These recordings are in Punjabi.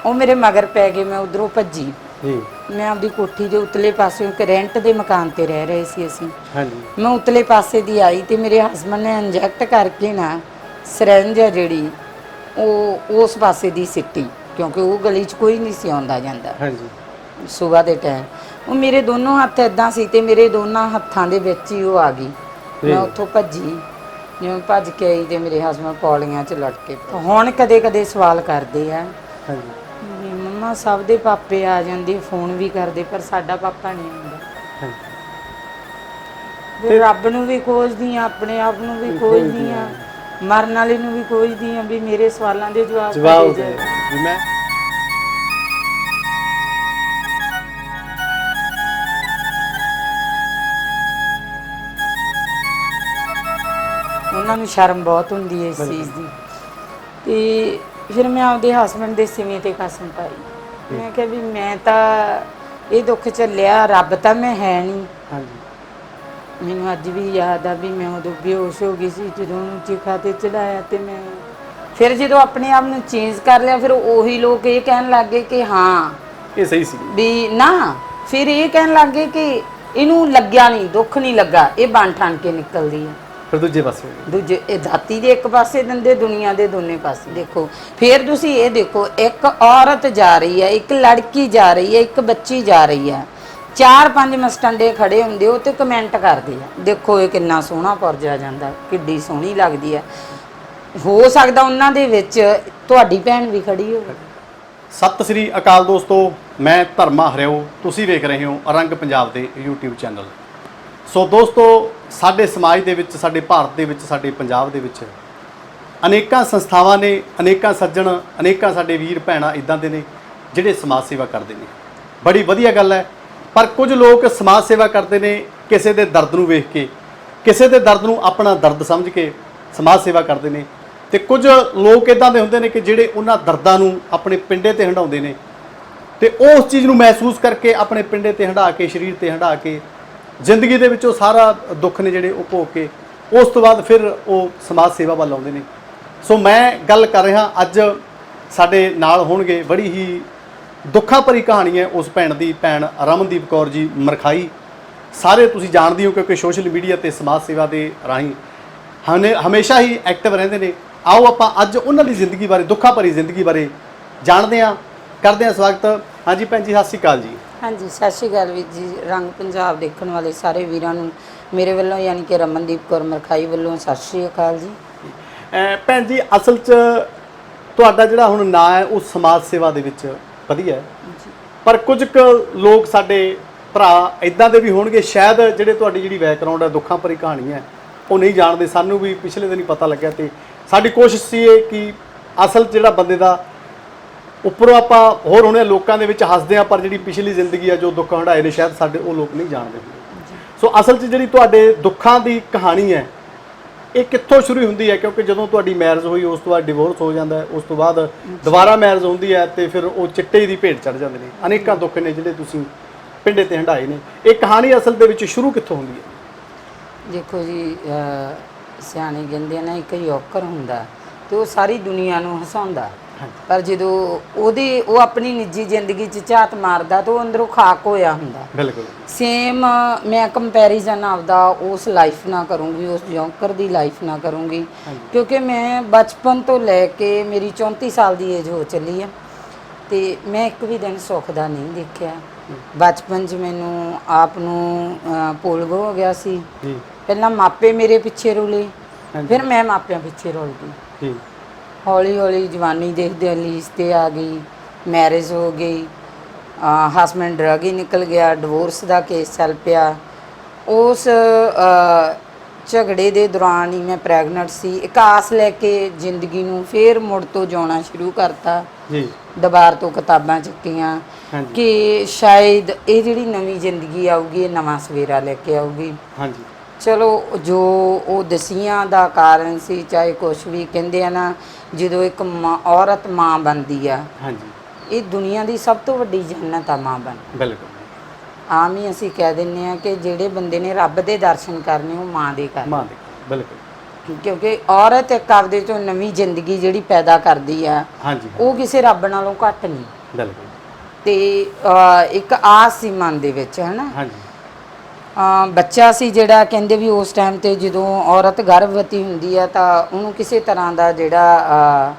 ਉਹ ਮੇਰੇ ਮਗਰ ਪੈ ਗਏ। ਮੈਂ ਉਧਰੋਂ ਭੱਜੀ ਜੀ। ਮੈਂ ਆਪਦੀ ਕੋਠੀ ਦੇ ਉਤਲੇ ਪਾਸੇ ਇੱਕ ਰੈਂਟ ਦੇ ਮਕਾਨ ਤੇ ਰਹਿ ਰਹੇ ਸੀ ਅਸੀਂ। ਹਾਂਜੀ। ਮੈਂ ਉਤਲੇ ਪਾਸੇ ਦੀ ਆਈ ਤੇ ਮੇਰੇ ਹਸਬੰਡ ਨੇ ਇੰਜੈਕਟ ਕਰਕੇ ਨਾ ਸਿਰੰਜ ਆ ਜਿਹੜੀ ਉਹ ਉਸ ਪਾਸੇ ਦੀ ਸਿੱਟੀ, ਕਿਉਂਕਿ ਉਹ ਗਲੀ 'ਚ ਕੋਈ ਨਹੀਂ ਸੀ ਆਉਂਦਾ ਜਾਂਦਾ ਹਾਂਜੀ। ਸਵੇਰ ਦੇ ਟਾਈਮ। ਉਹ ਮੇਰੇ ਦੋਨੋਂ ਹੱਥ ਇਦਾਂ ਸੀ ਤੇ ਮੇਰੇ ਦੋਨਾਂ ਹੱਥਾਂ ਦੇ ਵਿੱਚ ਹੀ ਉਹ ਆ ਗਈ। ਮੈਂ ਉੱਥੋਂ ਭੱਜੀ, ਜਿਵੇਂ ਭੱਜ ਕੇ ਆਈ ਤੇ ਮੇਰੇ ਹਸਬੰਡ ਪੌੜੀਆਂ 'ਚ ਲਟਕੇ ਪਏ। ਹੁਣ ਕਦੇ ਕਦੇ ਸਵਾਲ ਕਰਦੇ ਆ ਵੀ ਮੰਮਾ ਸਭ ਦੇ ਪਾਪੇ ਆ ਜਾਂਦੇ, ਫੋਨ ਵੀ ਕਰਦੇ, ਪਰ ਸਾਡਾ ਪਾਪਾ ਨਹੀਂ ਆਉਂਦਾ। ਫਿਰ ਰੱਬ ਨੂੰ ਵੀ ਖੋਜਦੀ ਆ, ਆਪਣੇ ਆਪ ਨੂੰ ਵੀ ਖੋਜਦੀ ਆ, ਮਰਨ ਵਾਲੇ ਨੂੰ ਵੀ ਖੋਜਦੀ ਆ ਵੀ ਮੇਰੇ ਸਵਾਲਾਂ ਦੇ ਜਵਾਬ ਦੇ ਜਾਏ। ਮੈਂ ਉਹਨਾਂ ਨੂੰ ਸ਼ਰਮ ਬਹੁਤ ਹੁੰਦੀ ਹੈ ਇਸ ਚੀਜ਼ ਦੀ। ਤੇ ਫਿਰ ਮੈਂ ਆਪਦੇ ਹਸਬੰਡ ਦੇ ਸਿਵੇਂ ਤੇ ਕਸਮ ਪਾਈ। ਮੈਂ ਕਿਹਾ ਵੀ ਮੈਂ ਤਾਂ ਇਹ ਦੁੱਖ ਝੱਲਿਆ, ਰੱਬ ਤਾਂ ਮੈਂ ਹੈ ਨਹੀਂ। ਮੈਨੂੰ ਅੱਜ ਵੀ ਯਾਦ ਆ ਵੀ ਮੈਂ ਉਦੋਂ ਬੇਹੋਸ਼ ਹੋ ਗਈ ਸੀ ਜਦੋਂ ਉਹਨੂੰ ਚਿਖਾ ਤੇ ਚੜਾਇਆ। ਤੇ ਮੈਂ ਫਿਰ ਜਦੋਂ ਆਪਣੇ ਆਪ ਨੂੰ ਚੇਂਜ ਕਰ ਲਿਆ, ਫਿਰ ਉਹੀ ਲੋਕ ਇਹ ਕਹਿਣ ਲੱਗ ਗਏ ਕਿ ਹਾਂ ਇਹ ਸਹੀ ਸੀ ਵੀ ਨਾ। ਫਿਰ ਇਹ ਕਹਿਣ ਲੱਗ ਗਏ ਕਿ ਇਹਨੂੰ ਲੱਗਿਆ ਨਹੀਂ, ਦੁੱਖ ਨਹੀਂ ਲੱਗਾ, ਇਹ ਬਣ ਠਣ ਕੇ ਨਿਕਲਦੀ ਆ। ਫਿਰ ਦੂਜੇ ਪਾਸੇ ਦੂਜੇ ਇਹ ਧਰਤੀ ਦੇ ਇੱਕ ਪਾਸੇ ਦਿੰਦੇ, ਦੁਨੀਆ ਦੇ ਦੋਨੇ ਪਾਸੇ। ਦੇਖੋ ਫਿਰ ਤੁਸੀਂ ਇਹ ਦੇਖੋ, ਇੱਕ ਔਰਤ ਜਾ ਰਹੀ ਹੈ, ਇੱਕ ਲੜਕੀ ਜਾ ਰਹੀ ਹੈ, ਇੱਕ ਬੱਚੀ ਜਾ ਰਹੀ ਹੈ, 4-5 ਮਸਟੰਡੇ ਖੜੇ ਹੁੰਦੇ ਉਹ ਤੇ ਕਮੈਂਟ ਕਰਦੇ ਆ। ਦੇਖੋ ਇਹ ਕਿੰਨਾ ਸੋਹਣਾ ਪੁਰਜਾ ਜਾਂਦਾ, ਕਿੱਡੀ ਸੋਹਣੀ ਲੱਗਦੀ ਹੈ। ਹੋ ਸਕਦਾ ਉਹਨਾਂ ਦੇ ਵਿੱਚ ਤੁਹਾਡੀ ਭੈਣ ਵੀ ਖੜੀ ਹੋਵੇ। ਸਤਿ ਸ੍ਰੀ ਅਕਾਲ ਦੋਸਤੋ, ਮੈਂ ਧਰਮਾ ਹਰਿਓ, ਤੁਸੀਂ ਵੇਖ ਰਹੇ ਹੋ ਰੰਗ ਪੰਜਾਬ ਦੇ YouTube ਚੈਨਲ। ਸੋ ਦੋਸਤੋ, ਸਾਡੇ ਸਮਾਜ ਦੇ ਵਿੱਚ, ਸਾਡੇ ਭਾਰਤ ਦੇ ਵਿੱਚ, ਸਾਡੇ ਪੰਜਾਬ ਦੇ ਵਿੱਚ ਅਨੇਕਾਂ ਸੰਸਥਾਵਾਂ ਨੇ, ਅਨੇਕਾਂ ਸੱਜਣ, ਅਨੇਕਾਂ ਸਾਡੇ ਵੀਰ ਭੈਣਾਂ ਇੱਦਾਂ ਦੇ ਨੇ ਜਿਹੜੇ ਸਮਾਜ ਸੇਵਾ ਕਰਦੇ ਨੇ। ਬੜੀ ਵਧੀਆ ਗੱਲ ਹੈ। ਪਰ ਕੁਝ ਲੋਕ ਸਮਾਜ ਸੇਵਾ ਕਰਦੇ ਨੇ ਕਿਸੇ ਦੇ ਦਰਦ ਨੂੰ ਵੇਖ ਕੇ, ਕਿਸੇ ਦੇ ਦਰਦ ਨੂੰ ਆਪਣਾ ਦਰਦ ਸਮਝ ਕੇ ਸਮਾਜ ਸੇਵਾ ਕਰਦੇ ਨੇ। ਤੇ ਕੁਝ ਲੋਕ ਇੱਦਾਂ ਦੇ ਹੁੰਦੇ ਨੇ ਕਿ ਜਿਹੜੇ ਉਹਨਾਂ ਦਰਦਾਂ ਨੂੰ ਆਪਣੇ ਪਿੰਡੇ ਤੇ ਹੰਢਾਉਂਦੇ ਨੇ ਤੇ ਉਸ ਚੀਜ਼ ਨੂੰ ਮਹਿਸੂਸ ਕਰਕੇ ਆਪਣੇ ਪਿੰਡੇ ਤੇ ਹੰਢਾ ਕੇ, ਸਰੀਰ ਤੇ ਹੰਢਾ ਕੇ, ਜ਼ਿੰਦਗੀ ਦੇ ਵਿੱਚ ਉਹ ਸਾਰਾ ਦੁੱਖ ਨੇ ਜਿਹੜੇ ਉਹ ਭੋਗ ਕੇ ਉਸ ਤੋਂ ਬਾਅਦ ਫਿਰ ਉਹ ਸਮਾਜ ਸੇਵਾ ਵੱਲ ਆਉਂਦੇ ਨੇ। ਸੋ ਮੈਂ ਗੱਲ ਕਰ ਰਿਹਾ, ਅੱਜ ਸਾਡੇ ਨਾਲ ਹੋਣਗੇ, ਬੜੀ ਹੀ ਦੁੱਖਾਂ ਭਰੀ ਕਹਾਣੀ ਹੈ ਉਸ ਭੈਣ ਦੀ, ਭੈਣ ਰਮਨਦੀਪ ਕੌਰ ਜੀ ਮਰਖਾਈ। ਸਾਰੇ ਤੁਸੀਂ ਜਾਣਦੇ ਹੋ ਕਿਉਂਕਿ ਸੋਸ਼ਲ ਮੀਡੀਆ ਤੇ ਸਮਾਜ ਸੇਵਾ ਦੇ ਰਾਹੀਂ ਹਮੇਸ਼ਾ ਹੀ ਐਕਟਿਵ ਰਹਿੰਦੇ ਨੇ। ਆਓ ਆਪਾਂ ਅੱਜ ਉਹਨਾਂ ਦੀ ਜ਼ਿੰਦਗੀ ਬਾਰੇ, ਦੁੱਖਾਂ ਭਰੀ ਜ਼ਿੰਦਗੀ ਬਾਰੇ ਜਾਣਦੇ ਹਾਂ, ਕਰਦੇ ਹਾਂ ਸਵਾਗਤ। ਹਾਂਜੀ ਭੈਣ ਜੀ, ਸਤਿ ਸ਼੍ਰੀ ਅਕਾਲ ਜੀ। ਹਾਂਜੀ, ਸਤਿ ਸ਼੍ਰੀ ਅਕਾਲ ਵੀਰ ਜੀ। ਰੰਗ ਪੰਜਾਬ ਦੇਖਣ ਵਾਲੇ ਸਾਰੇ ਵੀਰਾਂ ਨੂੰ ਮੇਰੇ ਵੱਲੋਂ, ਯਾਨੀ ਕਿ ਰਮਨਦੀਪ ਕੌਰ ਮਰਖਾਈ ਵੱਲੋਂ ਸਤਿ ਸ਼੍ਰੀ ਅਕਾਲ ਜੀ। ਭੈਣ ਜੀ, ਅਸਲ 'ਚ ਤੁਹਾਡਾ ਜਿਹੜਾ ਹੁਣ ਨਾਂ ਹੈ ਉਹ ਸਮਾਜ ਸੇਵਾ ਦੇ ਵਿੱਚ ਵਧੀਆ ਹੈ, ਪਰ ਕੁਝ ਕੁ ਲੋਕ ਸਾਡੇ ਭਰਾ ਇੱਦਾਂ ਦੇ ਵੀ ਹੋਣਗੇ ਸ਼ਾਇਦ ਜਿਹੜੇ ਤੁਹਾਡੀ ਜਿਹੜੀ ਬੈਕਗਰਾਉਂਡ ਹੈ, ਦੁੱਖਾਂ ਭਰੀ ਕਹਾਣੀ ਹੈ, ਉਹ ਨਹੀਂ ਜਾਣਦੇ। ਸਾਨੂੰ ਵੀ ਪਿਛਲੇ ਦਿਨ ਹੀ ਪਤਾ ਲੱਗਿਆ ਤੇ ਸਾਡੀ ਕੋਸ਼ਿਸ਼ ਸੀ ਇਹ ਕਿ ਅਸਲ ਜਿਹੜਾ ਬੰਦੇ ਦਾ ਉੱਪਰੋਂ ਆਪਾਂ ਹੋਰ ਹੋਣੇ ਲੋਕਾਂ ਦੇ ਵਿੱਚ ਹੱਸਦੇ ਆ, ਪਰ ਜਿਹੜੀ ਪਿਛਲੀ ਜ਼ਿੰਦਗੀ ਆ, ਜੋ ਦੁੱਖ ਹੰਢਾਏ ਨੇ, ਸ਼ਾਇਦ ਸਾਡੇ ਉਹ ਲੋਕ ਨਹੀਂ ਜਾਣਦੇ। ਸੋ ਅਸਲ 'ਚ ਜਿਹੜੀ ਤੁਹਾਡੇ ਦੁੱਖਾਂ ਦੀ ਕਹਾਣੀ ਹੈ ਇਹ ਕਿੱਥੋਂ ਸ਼ੁਰੂ ਹੁੰਦੀ ਹੈ? ਕਿਉਂਕਿ ਜਦੋਂ ਤੁਹਾਡੀ ਮੈਰਿਜ ਹੋਈ ਉਸ ਤੋਂ ਬਾਅਦ ਡਿਵੋਰਸ ਹੋ ਜਾਂਦਾ ਹੈ, ਉਸ ਤੋਂ ਬਾਅਦ ਦੁਬਾਰਾ ਮੈਰਿਜ ਹੁੰਦੀ ਹੈ ਤੇ ਫਿਰ ਉਹ ਚਿੱਟੇ ਦੀ ਭੇਟ ਚੜ੍ਹ ਜਾਂਦੇ ਨੇ। ਅਨੇਕਾਂ ਦੁੱਖ ਨੇ ਜਿਹੜੇ ਤੁਸੀਂ ਪਿੰਡੇ ਤੇ ਹੰਢਾਏ ਨੇ। ਇਹ ਕਹਾਣੀ ਅਸਲ ਦੇ ਵਿੱਚ ਸ਼ੁਰੂ ਕਿੱਥੋਂ ਹੁੰਦੀ ਹੈ? ਦੇਖੋ ਜੀ, ਸਿਆਣੇ ਕਹਿੰਦੇ ਆ ਨਾ, ਇੱਕ ਯੋਕਰ ਹੁੰਦਾ ਤੇ ਉਹ ਸਾਰੀ ਦੁਨੀਆ ਨੂੰ ਹਸਾਉਂਦਾ, ਪਰ ਜਦੋਂ ਉਹ ਆਪਣੀ ਨਿੱਜੀ ਜ਼ਿੰਦਗੀ 'ਚ ਝਾਤ ਮਾਰਦਾ ਤਾਂ ਉਹ ਅੰਦਰੋਂ ਖਾਕ ਹੋਇਆ ਹੁੰਦਾ। ਬਿਲਕੁਲ ਸੇਮ ਮੈਂ ਕੰਪੈਰੀਜ਼ਨ ਆਪਦਾ ਉਸ ਲਾਈਫ ਨਾਲ ਕਰੂੰਗੀ, ਉਸ ਜੌਂਕਰ ਦੀ ਲਾਈਫ ਨਾਲ ਕਰੂੰਗੀ, ਕਿਉਂਕਿ ਮੈਂ ਬਚਪਨ ਤੋਂ ਲੈ ਕੇ ਮੇਰੀ 34 ਸਾਲ ਦੀ ਏਜ ਹੋ ਚੱਲੀ ਆ ਤੇ ਮੈਂ ਇੱਕ ਵੀ ਦਿਨ ਸੁੱਖ ਦਾ ਨਹੀਂ ਦੇਖਿਆ। ਬਚਪਨ 'ਚ ਮੈਨੂੰ ਆਪ ਨੂੰ ਪੋਲਗੋ ਹੋ ਗਿਆ ਸੀ। ਪਹਿਲਾਂ ਮਾਪੇ ਮੇਰੇ ਪਿੱਛੇ ਰੁਲੇ, ਫਿਰ ਮੈਂ ਮਾਪਿਆਂ ਪਿੱਛੇ ਰੁਲ ਗਈ। ਹੌਲੀ ਹੌਲੀ ਜਵਾਨੀ ਦੇਖਦੇ ਲੀਸ 'ਤੇ ਆ ਗਈ, ਮੈਰਿਜ ਹੋ ਗਈ, ਹਸਬੈਂਡ ਡਰੱਗ ਹੀ ਨਿਕਲ ਗਿਆ, ਡਿਵੋਰਸ ਦਾ ਕੇਸ ਚੱਲ ਪਿਆ। ਉਸ ਝਗੜੇ ਦੇ ਦੌਰਾਨ ਹੀ ਮੈਂ ਪ੍ਰੈਗਨੈਂਟ ਸੀ। ਇੱਕ ਆਸ ਲੈ ਕੇ ਜ਼ਿੰਦਗੀ ਨੂੰ ਫਿਰ ਮੁੜ ਤੋਂ ਜਿਉਣਾ ਸ਼ੁਰੂ ਕਰਤਾ। ਦੁਬਾਰ ਤੋਂ ਕਿਤਾਬਾਂ ਚੱਕੀਆਂ ਕਿ ਸ਼ਾਇਦ ਇਹ ਜਿਹੜੀ ਨਵੀਂ ਜ਼ਿੰਦਗੀ ਆਊਗੀ, ਇਹ ਨਵਾਂ ਸਵੇਰਾ ਲੈ ਕੇ ਆਊਗੀ। ਚਲੋ, ਜੋ ਉਹ ਦਸੀਆਂ ਦਾ ਕਾਰਨ ਸੀ, ਚਾਹੇ ਕੁਛ ਵੀ ਕਹਿੰਦੇ ਆ ਨਾ, ਜਦੋਂ ਇੱਕ ਔਰਤ ਮਾਂ ਬਣਦੀ ਆ, ਇਹ ਦੁਨੀਆ ਦੀ ਸਭ ਤੋਂ ਵੱਡੀ ਜੰਨਤ ਆ ਮਾਂ ਬਣ। ਬਿਲਕੁਲ ਆਮ ਹੀ ਅਸੀਂ ਕਹਿ ਦਿੰਦੇ ਆ ਕਿ ਜਿਹੜੇ ਬੰਦੇ ਨੇ ਰੱਬ ਦੇ ਦਰਸ਼ਨ ਕਰਨੇ ਉਹ ਮਾਂ ਦੇ ਕਰਨੇ। ਬਿਲਕੁਲ। ਕਿਉਂਕਿ ਔਰਤ ਇੱਕ ਆਪਦੇ ਚੋਂ ਨਵੀਂ ਜ਼ਿੰਦਗੀ ਜਿਹੜੀ ਪੈਦਾ ਕਰਦੀ ਆ, ਹਾਂਜੀ ਉਹ ਕਿਸੇ ਰੱਬ ਨਾਲੋਂ ਘੱਟ ਨਹੀਂ। ਬਿਲਕੁਲ। ਤੇ ਇੱਕ ਆਸ ਸੀ ਮਨ ਦੇ ਵਿੱਚ, ਹੈ ਨਾ। ਹਾਂਜੀ ਬੱਚਾ ਸੀ ਜਿਹੜਾ, ਕਹਿੰਦੇ ਵੀ ਉਸ ਟਾਈਮ ਤੇ ਜਦੋਂ ਔਰਤ ਗਰਭਵਤੀ ਹੁੰਦੀ ਆ ਤਾਂ ਉਹਨੂੰ ਕਿਸੇ ਤਰ੍ਹਾਂ ਦਾ ਜਿਹੜਾ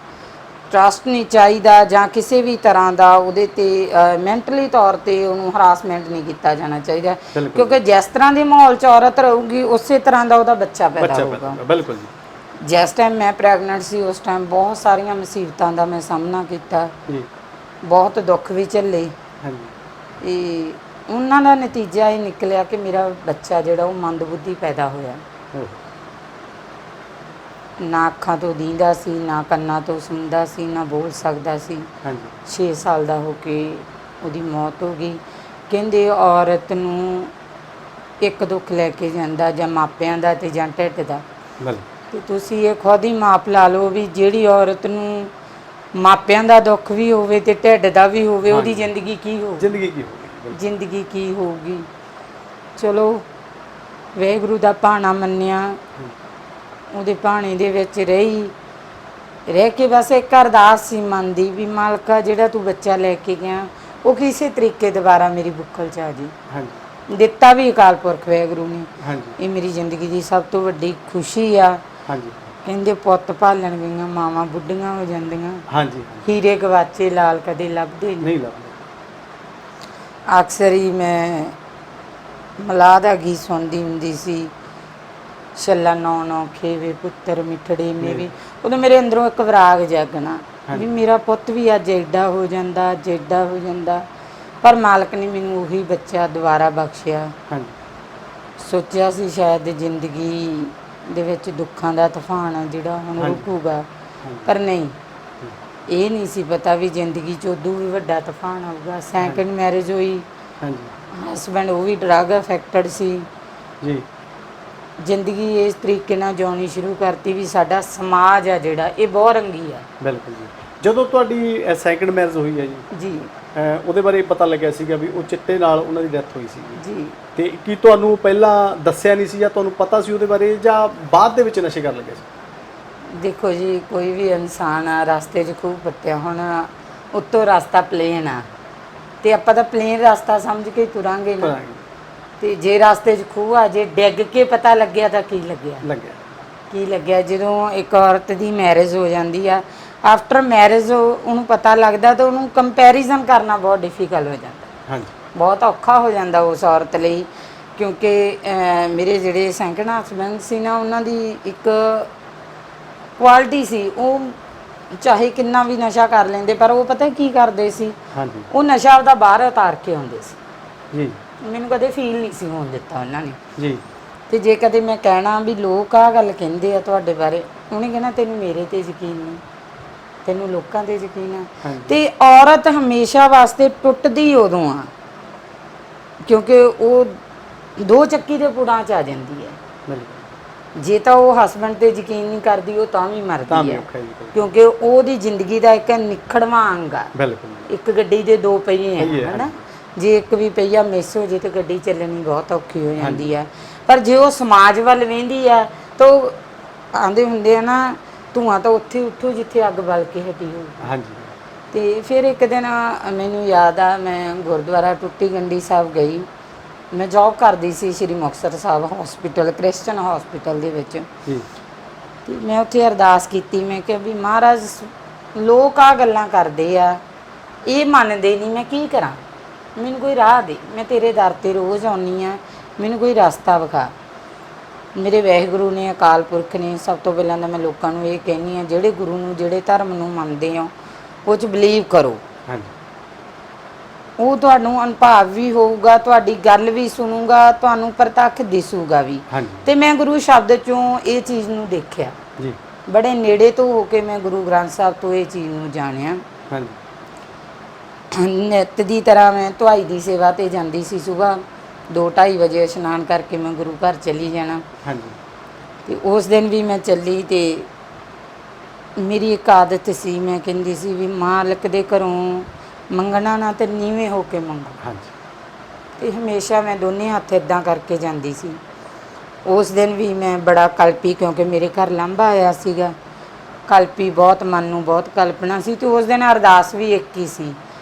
ਟਰਸਟ ਨਹੀਂ ਚਾਹੀਦਾ, ਜਾਂ ਕਿਸੇ ਵੀ ਤਰ੍ਹਾਂ ਦਾ ਉਹਦੇ ਤੇ ਮੈਂਟਲੀ ਤੌਰ ਤੇ ਉਹਨੂੰ ਹਰਾਸਮੈਂਟ ਨਹੀਂ ਕੀਤਾ ਜਾਣਾ ਚਾਹੀਦਾ, ਬਿਲਕੁਲ। ਕਿਉਂਕਿ ਜਿਸ ਤਰ੍ਹਾਂ ਦੇ ਮਾਹੌਲ 'ਚ ਔਰਤ ਰਹੂਗੀ ਉਸੇ ਤਰ੍ਹਾਂ ਦਾ ਉਹਦਾ ਬੱਚਾ ਪੈਦਾ ਹੋਊਗਾ। ਬਿਲਕੁਲ ਜੀ। ਜਿਸ ਟਾਈਮ ਮੈਂ ਪ੍ਰੈਗਨੈਂਟ ਸੀ ਉਸ ਟਾਈਮ ਬਹੁਤ ਸਾਰੀਆਂ ਮੁਸੀਬਤਾਂ ਦਾ ਮੈਂ ਸਾਹਮਣਾ ਕੀਤਾ ਜੀ। ਬਹੁਤ ਦੁੱਖ ਵੀ ਝੱਲੇ। ਹਾਂਜੀ। ਇਹ ਉਹਨਾਂ ਦਾ ਨਤੀਜਾ ਇਹ ਨਿਕਲਿਆ ਕਿ ਮੇਰਾ ਬੱਚਾ ਜਿਹੜਾ ਉਹ ਮੰਦਬੁੱਧੀ ਪੈਦਾ ਹੋਇਆ। ਨਾ ਅੱਖਾਂ ਤੋਂ ਦੀਂਦਾ ਸੀ, ਨਾ ਕੰਨਾਂ ਤੋਂ ਸੁਣਦਾ ਸੀ, ਨਾ ਬੋਲ ਸਕਦਾ ਸੀ। ਹਾਂਜੀ 6 ਸਾਲ ਦਾ ਹੋ ਕੇ ਉਹਦੀ ਮੌਤ ਹੋ ਗਈ। ਕਹਿੰਦੇ ਔਰਤ ਨੂੰ ਇੱਕ ਦੁੱਖ ਲੈ ਕੇ ਜਾਂਦਾ, ਜਾਂ ਮਾਪਿਆਂ ਦਾ ਤੇ ਜਾਂ ਢਿੱਡ ਦਾ। ਬਿਲਕੁਲ। ਤੇ ਤੁਸੀਂ ਇਹ ਖੁਦ ਹੀ ਮਾਪ ਲਾ ਲਓ ਵੀ ਜਿਹੜੀ ਔਰਤ ਨੂੰ ਮਾਪਿਆਂ ਦਾ ਦੁੱਖ ਵੀ ਹੋਵੇ ਤੇ ਢਿੱਡ ਦਾ ਵੀ ਹੋਵੇ, ਉਹਦੀ ਜ਼ਿੰਦਗੀ ਕੀ ਹੋਊਗੀ? ਜ਼ਿੰਦਗੀ ਕੀ ਹੋਊਗੀ? ਜ਼ਿੰਦਗੀ ਕੀ ਹੋਊਗੀ? ਚਲੋ ਵਾਹਿਗੁਰੂ ਦਾ ਭਾਣਾ ਮੰਨਿਆ, ਉਹਦੇ ਭਾਣੇ ਦੇ ਵਿੱਚ ਰਹਿ ਕੇ ਬਸ ਇੱਕ ਅਰਦਾਸ ਸੀ ਮਨ ਦੀ ਵੀ ਮਾਲਕਾ ਜਿਹੜਾ ਤੂੰ ਬੱਚਾ ਲੈ ਕੇ ਗਿਆ ਉਹ ਕਿਸੇ ਤਰੀਕੇ ਦੁਬਾਰਾ ਮੇਰੀ ਬੁੱਕਲ 'ਚ ਆ ਜੀ। ਹਾਂਜੀ। ਦਿੱਤਾ ਵੀ ਅਕਾਲ ਪੁਰਖ ਵਾਹਿਗੁਰੂ ਨੇ। ਹਾਂਜੀ। ਇਹ ਮੇਰੀ ਜ਼ਿੰਦਗੀ ਦੀ ਸਭ ਤੋਂ ਵੱਡੀ ਖੁਸ਼ੀ ਆ। ਹਾਂਜੀ। ਕਹਿੰਦੇ ਪੁੱਤ ਭਾਲਣ ਗਈਆਂ ਮਾਵਾਂ ਬੁੱਢੀਆਂ ਹੋ ਜਾਂਦੀਆਂ। ਹਾਂਜੀ। ਹੀਰੇ ਗਵਾਚੇ ਲਾਲ ਕਦੇ ਲੱਭਦੇ ਨਹੀਂ। ਲੱਭਦੇ। ਅਕਸਰ ਹੀ ਮੈਂ ਮਲਾਹ ਦਾ ਗੀਤ ਸੁਣਦੀ ਹੁੰਦੀ ਸੀ, ਛੱਲਾ ਨੌ ਨੌ ਖੇਵੇ ਪੁੱਤਰ ਮਿੱਠੜੇ ਮੇਵੇ। ਉਦੋਂ ਮੇਰੇ ਅੰਦਰੋਂ ਇੱਕ ਵਿਰਾਗ ਜਾਗਣਾ ਵੀ ਮੇਰਾ ਪੁੱਤ ਵੀ ਅੱਜ ਐਡਾ ਹੋ ਜਾਂਦਾ, ਅੱਜ ਐਡਾ ਹੋ ਜਾਂਦਾ, ਪਰ ਮਾਲਕ ਨੇ ਮੈਨੂੰ ਉਹੀ ਬੱਚਾ ਦੁਬਾਰਾ ਬਖਸ਼ਿਆ। ਹਾਂਜੀ। ਸੋਚਿਆ ਸੀ ਸ਼ਾਇਦ ਜ਼ਿੰਦਗੀ ਦੇ ਵਿੱਚ ਦੁੱਖਾਂ ਦਾ ਤੂਫਾਨ ਆ ਜਿਹੜਾ ਹੁਣ ਰੁਕੂਗਾ, ਪਰ ਨਹੀਂ। ਇਹ ਨਹੀਂ ਸੀ ਪਤਾ ਵੀ ਜ਼ਿੰਦਗੀ 'ਚ ਉਦੋਂ ਵੀ ਵੱਡਾ ਤੂਫਾਨ ਆਊਗਾ। ਸੈਕਿੰਡ ਮੈਰਿਜ ਹੋਈ। ਹਾਂਜੀ। ਹਸਬੈਂਡ ਉਹ ਵੀ ਡਰੱਗ ਅਫੈਕਟਡ ਸੀ ਜੀ। ਜ਼ਿੰਦਗੀ ਇਸ ਤਰੀਕੇ ਨਾਲ ਜਿਉਣੀ ਸ਼ੁਰੂ ਕਰਤੀ ਵੀ ਸਾਡਾ ਸਮਾਜ ਆ ਜਿਹੜਾ ਇਹ ਬਹੁਤ ਰੰਗੀ ਆ। ਬਿਲਕੁਲ ਜੀ। ਜਦੋਂ ਤੁਹਾਡੀ ਸੈਕਿੰਡ ਮੈਰਿਜ ਹੋਈ ਹੈ ਜੀ ਉਹਦੇ ਬਾਰੇ ਪਤਾ ਲੱਗਿਆ ਸੀਗਾ ਵੀ ਉਹ ਚਿੱਟੇ ਨਾਲ ਉਹਨਾਂ ਦੀ ਡੈਥ ਹੋਈ ਸੀ ਜੀ। ਤੇ ਕੀ ਤੁਹਾਨੂੰ ਪਹਿਲਾਂ ਦੱਸਿਆ ਨਹੀਂ ਸੀ, ਜਾਂ ਤੁਹਾਨੂੰ ਪਤਾ ਸੀ ਉਹਦੇ ਬਾਰੇ, ਜਾਂ ਬਾਅਦ ਦੇ ਵਿੱਚ ਨਸ਼ੇ ਕਰਨ ਲੱਗੇ ਸੀ? ਦੇਖੋ ਜੀ, ਕੋਈ ਵੀ ਇਨਸਾਨ ਆ ਰਸਤੇ 'ਚ ਖੂਬ ਪੱਟਿਆ, ਹੁਣ ਉੱਤੋਂ ਰਸਤਾ ਪਲੇਨ ਆ ਤੇ ਆਪਾਂ ਤਾਂ ਪਲੇਨ ਰਸਤਾ ਸਮਝ ਕੇ ਤੁਰਾਂਗੇ ਨਾ। ਤੇ ਜੇ ਰਸਤੇ 'ਚ ਖੂਹ ਆ, ਜੇ ਡਿੱਗ ਕੇ ਪਤਾ ਲੱਗਿਆ ਤਾਂ ਕੀ ਲੱਗਿਆ? ਜਦੋਂ ਇੱਕ ਔਰਤ ਦੀ ਮੈਰਿਜ ਹੋ ਜਾਂਦੀ ਆ, ਆਫਟਰ ਮੈਰਿਜ ਉਹਨੂੰ ਪਤਾ ਲੱਗਦਾ ਤਾਂ ਉਹਨੂੰ ਕੰਪੈਰੀਜ਼ਨ ਕਰਨਾ ਬਹੁਤ ਡਿਫਿਕਲਟ ਹੋ ਜਾਂਦਾ। ਹਾਂਜੀ। ਬਹੁਤ ਔਖਾ ਹੋ ਜਾਂਦਾ ਉਸ ਔਰਤ ਲਈ, ਕਿਉਂਕਿ ਮੇਰੇ ਜਿਹੜੇ ਸੈਕਿੰਡ ਹਸਬੈਂਡ ਸੀ ਨਾ, ਉਹਨਾਂ ਦੀ ਇੱਕ ਕੁਆਲਿਟੀ ਸੀ, ਉਹ ਚਾਹੇ ਕਿੰਨਾ ਵੀ ਨਸ਼ਾ ਕਰ ਲੈਂਦੇ ਪਰ ਉਹ ਪਤਾ ਕੀ ਕਰਦੇ ਸੀ? ਹਾਂਜੀ। ਉਹ ਨਸ਼ਾ ਆਪਦਾ ਬਾਹਰ ਉਤਾਰ ਕੇ ਆਉਂਦੇ ਸੀ। ਜੀ। ਮੈਨੂੰ ਕਦੇ ਫੀਲ ਨਹੀਂ ਸੀ ਹੋਣ ਦਿੱਤਾ ਉਹਨਾਂ ਨੇ। ਜੀ। ਤੇ ਜੇ ਕਦੇ ਮੈਂ ਕਹਿਣਾ ਵੀ ਲੋਕ ਆਹ ਗੱਲ ਕਹਿੰਦੇ ਆ ਤੁਹਾਡੇ ਬਾਰੇ, ਉਹਨੇ ਕਹਿਣਾ ਤੈਨੂੰ ਮੇਰੇ ਤੇ ਯਕੀਨ ਨਹੀਂ, ਤੈਨੂੰ ਲੋਕਾਂ ਤੇ ਯਕੀਨ ਆ। ਤੇ ਔਰਤ ਹਮੇਸ਼ਾ ਵਾਸਤੇ ਟੁੱਟਦੀ ਉਦੋਂ ਆ ਕਿਉਂਕਿ ਉਹ ਦੋ ਚੱਕੀ ਦੇ ਪੁੜਾਂ 'ਚ ਆ ਜਾਂਦੀ ਹੈ। ਜੇ ਤਾਂ ਉਹ ਹਸਬੈਂਡ ਤੇ ਯਕੀਨ ਨਹੀਂ ਕਰਦੀ, ਉਹ ਤਾਂ ਵੀ ਮਰਦੀ ਹੈ, ਕਿਉਂਕਿ ਉਹਦੀ ਜ਼ਿੰਦਗੀ ਦਾ ਇੱਕ ਨਿਖੜਵਾਂ ਅੰਗ ਆ। ਇੱਕ ਗੱਡੀ ਦੇ ਦੋ ਪਹੀਏ ਆ, ਹੈ ਨਾ। ਜੇ ਇੱਕ ਵੀ ਪਹੀਆ ਮਿਸ ਹੋ ਜੇ ਤਾਂ ਗੱਡੀ ਚੱਲਣੀ ਬਹੁਤ ਔਖੀ ਹੋ ਜਾਂਦੀ ਹੈ। ਪਰ ਜੇ ਉਹ ਸਮਾਜ ਵੱਲ ਵੇਂਦੀ ਆ ਤਾਂ ਆਂਦੇ ਹੁੰਦੇ ਆ ਨਾ, ਧੂਆਂ ਤਾਂ ਉੱਥੇ ਉੱਠੂ ਜਿੱਥੇ ਅੱਗ ਬਲ ਕੇ ਹਟੀ ਹੋਊ। ਹਾਂਜੀ। ਤੇ ਫਿਰ ਇੱਕ ਦਿਨ ਮੈਨੂੰ ਯਾਦ ਆ, ਮੈਂ ਗੁਰਦੁਆਰਾ ਟੁੱਟੀ ਗੰਢੀ ਸਾਹਿਬ ਗਈ। ਮੈਂ ਜੌਬ ਕਰਦੀ ਸੀ ਸ਼੍ਰੀ Muktsar Sahib hospital, Christian hospital ਦੇ ਵਿੱਚ। ਤੇ ਮੈਂ ਉੱਥੇ ਅਰਦਾਸ ਕੀਤੀ, ਮੈਂ ਕਿਹਾ ਵੀ ਮਹਾਰਾਜ ਲੋਕ ਆ ਗੱਲਾਂ ਕਰਦੇ ਆ, ਇਹ ਮੰਨਦੇ ਨਹੀਂ, ਮੈਂ ਕੀ ਕਰਾਂ? ਮੈਨੂੰ ਕੋਈ ਰਾਹ ਦੇ, ਮੈਂ ਤੇਰੇ ਦਰ ਤੇ ਰੋਜ਼ ਆਉਂਦੀ ਹਾਂ, ਮੈਨੂੰ ਕੋਈ ਰਸਤਾ ਵਿਖਾ। ਮੇਰੇ ਵਾਹਿਗੁਰੂ ਨੇ, ਅਕਾਲ ਪੁਰਖ ਨੇ, ਸਭ ਤੋਂ ਪਹਿਲਾਂ ਤਾਂ ਮੈਂ ਲੋਕਾਂ ਨੂੰ ਇਹ ਕਹਿੰਦੀ ਹਾਂ, ਜਿਹੜੇ ਗੁਰੂ ਨੂੰ, ਜਿਹੜੇ ਧਰਮ ਨੂੰ ਮੰਨਦੇ ਹੋ ਉਹ 'ਚ ਬਿਲੀਵ ਕਰੋ। ਉਹ ਤੁਹਾਨੂੰ ਅਨੁਭਵ ਵੀ ਹੋਊਗਾ, ਤੁਹਾਡੀ ਗੱਲ ਵੀ ਸੁਣੂਗਾ, ਤੁਹਾਨੂੰ ਪ੍ਰਤੱਖ ਦਿਸੂਗਾ ਵੀ। ਤੇ ਮੈਂ ਗੁਰੂ ਸ਼ਬਦ 'ਚੋਂ ਇਹ ਚੀਜ਼ ਨੂੰ ਦੇਖਿਆ, ਬੜੇ ਨੇੜੇ ਤੋਂ ਹੋ ਕੇ ਮੈਂ ਗੁਰੂ ਗ੍ਰੰਥ ਸਾਹਿਬ ਤੋਂ ਇਹ ਚੀਜ਼ ਨੂੰ ਜਾਣਿਆ। ਨਿੱਤ ਦੀ ਤਰ੍ਹਾਂ ਮੈਂ ਧੁਆਈ ਦੀ ਸੇਵਾ 'ਤੇ ਜਾਂਦੀ ਸੀ। ਸੁਬਾਹ 2-2:30 ਵਜੇ ਇਸ਼ਨਾਨ ਕਰਕੇ ਮੈਂ ਗੁਰੂ ਘਰ ਚਲੀ ਜਾਣਾ। ਤੇ ਉਸ ਦਿਨ ਵੀ ਮੈਂ ਚੱਲੀ ਤੇ ਮੇਰੀ ਇੱਕ ਆਦਤ ਸੀ, ਮੈਂ ਕਹਿੰਦੀ ਸੀ ਵੀ ਮਾਲਕ ਦੇ ਘਰੋਂ ਮੰਗਣਾ ਨਾ ਤੇ ਨੀਵੇਂ ਹੋ ਕੇ ਮੰਗੋ। ਤੇ ਹਮੇਸ਼ਾ ਮੈਂ ਦੋਨੇ ਹੱਥ ਇੱਦਾਂ ਕਰਕੇ ਜਾਂਦੀ ਸੀ। ਉਸ ਦਿਨ ਵੀ ਮੈਂ ਬੜਾ ਕਲਪੀ, ਕਿਉਂਕਿ ਮੇਰੇ ਘਰ ਲਾਂਭਾ ਆਇਆ ਸੀਗਾ। ਕਲਪੀ ਬਹੁਤ, ਮਨ ਨੂੰ ਬਹੁਤ ਕਲਪਨਾ ਸੀ। ਤੇ ਉਸ ਦਿਨ ਅਰਦਾਸ ਵੀ ਇੱਕ ਹੀ ਸੀ